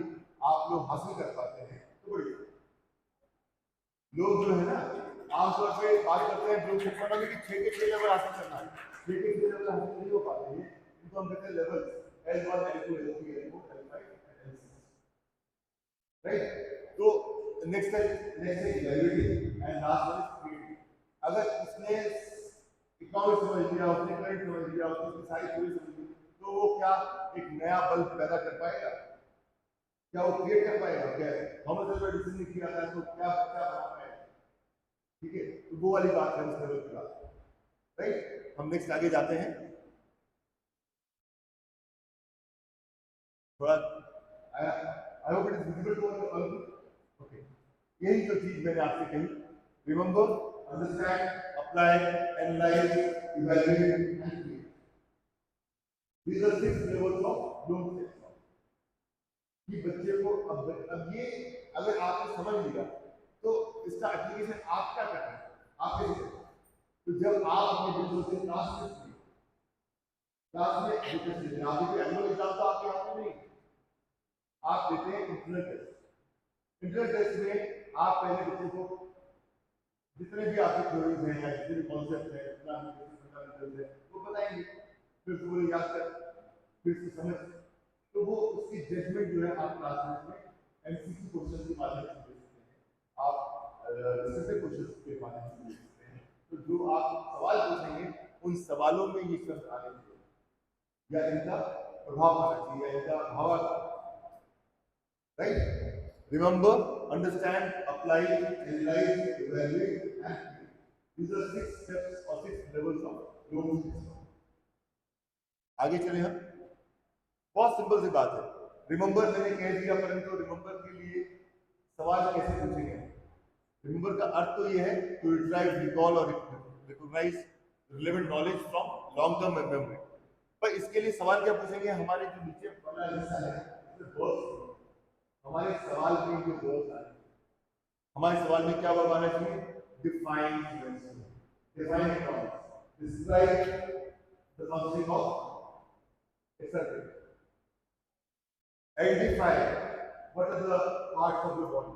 आप लोग हासिल कर पाते हैं तो बढ़िया। लोग जो है ना आमतौर पे बात करते हैं ग्रुप शिक्षा में कि 6 के 6 लेवल हासिल करना है, 6 के 6 लेवल हासिल नहीं हो पाते हैं, इनको हम कहते हैं level L1 L2 L3 L4 L5 L6, right? तो नेक्स्ट है evaluating and last one is creating. अगर इसने इकोनॉमिक्स समझ लिया, उसने करंट समझ लिया, उसने सारी थ्योरी समझ ली, तो वो क्या एक नया बल्ब पैदा कर पाएगा, क्या वो क्रिएट कर पाएगा, क्या थॉमस अल्वा एडिसन ने किया था तो क्या बना पाएगा, ठीक है, तो वो वाली बात है उस लेवल की बात, राइट। हम नेक्स्ट आगे जाते हैं। थोड़ा I hope it is visible to all. Okay, यही जो चीज मैंने आपसे कही, remember, understand, apply, analyse, evaluate and create. These are 6 levels of लोन सेक्स। कि बच्चे को अब ये अगर आपने समझ लिया तो इसका एप्लीकेशन आप क्या करते हैं, आप कैसे करते हैं? तो जब आप अपने बच्चों से क्लास में एजुकेशन देते हैं, अभी एनुअल एग्जाम तो आपके हाथ में नहीं, आप देते हैं इंटरनल टेस्ट। इंटरनल टेस्ट में आप पहले बच्चे को जितने भी आपके थ्योरीज हैं या जितने भी कॉन्सेप्ट हैं, जितना भी फंडामेंटल्स है, वो बताएंगे, फिर उसको बोले याद कर, फिर उसको समझ। तो वो उसकी जजमेंट जो है आप क्लास में एमसीक्यू क्वेश्चन के माध्यम से दे सकते हैं, आप डिस्कसिव क्वेश्चन के माध्यम से दे सकते हैं। तो जो आप सवाल पूछेंगे उन सवालों में ये शब्द आने चाहिए या इनका प्रभाव आना चाहिए या इनका भावार्थ, right. Remember, understand, apply, analyze, evaluate, and create. These are 6 steps or 6 levels of Bloom's system. आगे चले हम। बहुत सिंपल सी बात है, रिमेंबर मैंने कह दिया, परंतु रिमेंबर के लिए सवाल कैसे पूछेंगे? रिमेंबर का अर्थ तो ये है टू रिट्राइव, रिकॉल और recognise relevant knowledge from long term memory. पर इसके लिए सवाल क्या पूछेंगे? हमारे जो नीचे वाला हिस्सा है, हमारे सवाल में जो वर्ड्स आए, हमारे सवाल में क्या वर्ब आना चाहिए? Define, define knowledge, describe the functioning of exercise, identify what are the parts of the body,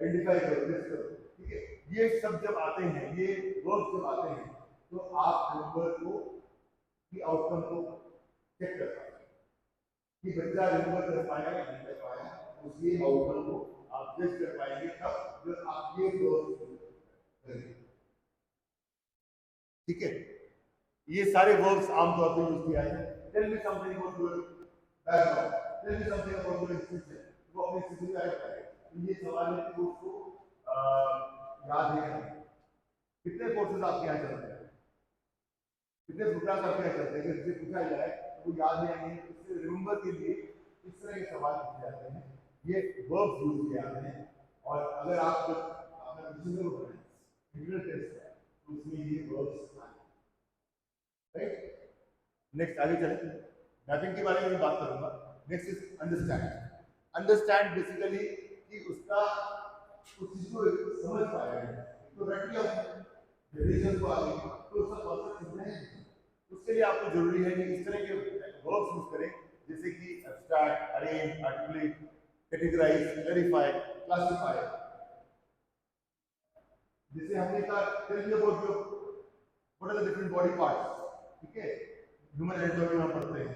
identify करो, लिस्ट करो, ठीक है। ये सब जब आते हैं, ये वर्ड्स जब आते हैं, तो आप रिमेंबर को की आउटकम को चेक कर सकते हैं कि बच्चा रिमेंबर कर पाया या नहीं कर पाया, उसके आउटकम को आप जज कर पाएंगे तब जब आप ये वर्ड्स करेंगे, ठीक है। ये सारे वर्ड्स आमतौर पर यूज किया है। Tell me something about your background, tell me something about your institution, वो अपने स्थिति में बताएंगे। ये सवाल है कि उसको याद है कितने कोर्सेज आपके यहाँ चलते हैं, कितने प्रोग्राम आपके यहाँ चलते हैं, जिससे पूछा जाए तो वो याद नहीं आएंगे। इससे रिमेंबर के लिए इस तरह के सवाल पूछे जाते हैं, ये वर्ब्स यूज किए जाते हैं। और अगर आप अपना डिसीजन बनाएं इंटरनल टेस्ट है तो उसमें ये वर्ब्स आए, राइट। नेक्स्ट आगे चलें, मैपिंग के बारे में बात करूंगा। Next is understand. Understand basically कि उसका उस चीज को समझ पाया है, तो रट लिया डेफिनेशन को आगे तो उसका कॉन्सेप्ट समझना है। उसके लिए आपको जरूरी है कि इस तरह के वर्ब्स यूज करें जैसे कि abstract, arrange, articulate, categorise, clarify, classify. जैसे हमने कहा tell me about your what are the different body parts, ठीक है, ह्यूमन एनाटॉमी में पढ़ते हैं,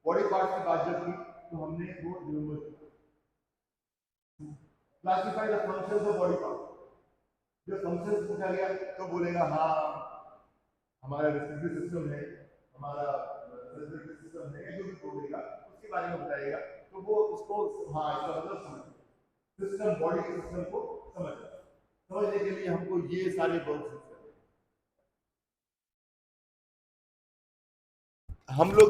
बॉडी पार्ट्स की बात जब की तो हमने वो रिमेंबर किया। Classify the functions of body part, जब फंक्शंस पूछा गया तो बोलेगा हाँ हमारा रेस्पिरेटरी सिस्टम है, हमारा रेस्पिरेटरी सिस्टम है, जो भी बोलेगा उसके बारे में बताएगा, तो वो उसको हाँ इसका मतलब समझ सिस्टम, बॉडी के सिस्टम को समझने के लिए हमको ये सारे वर्ड्स यूज करते हैं। हम लोग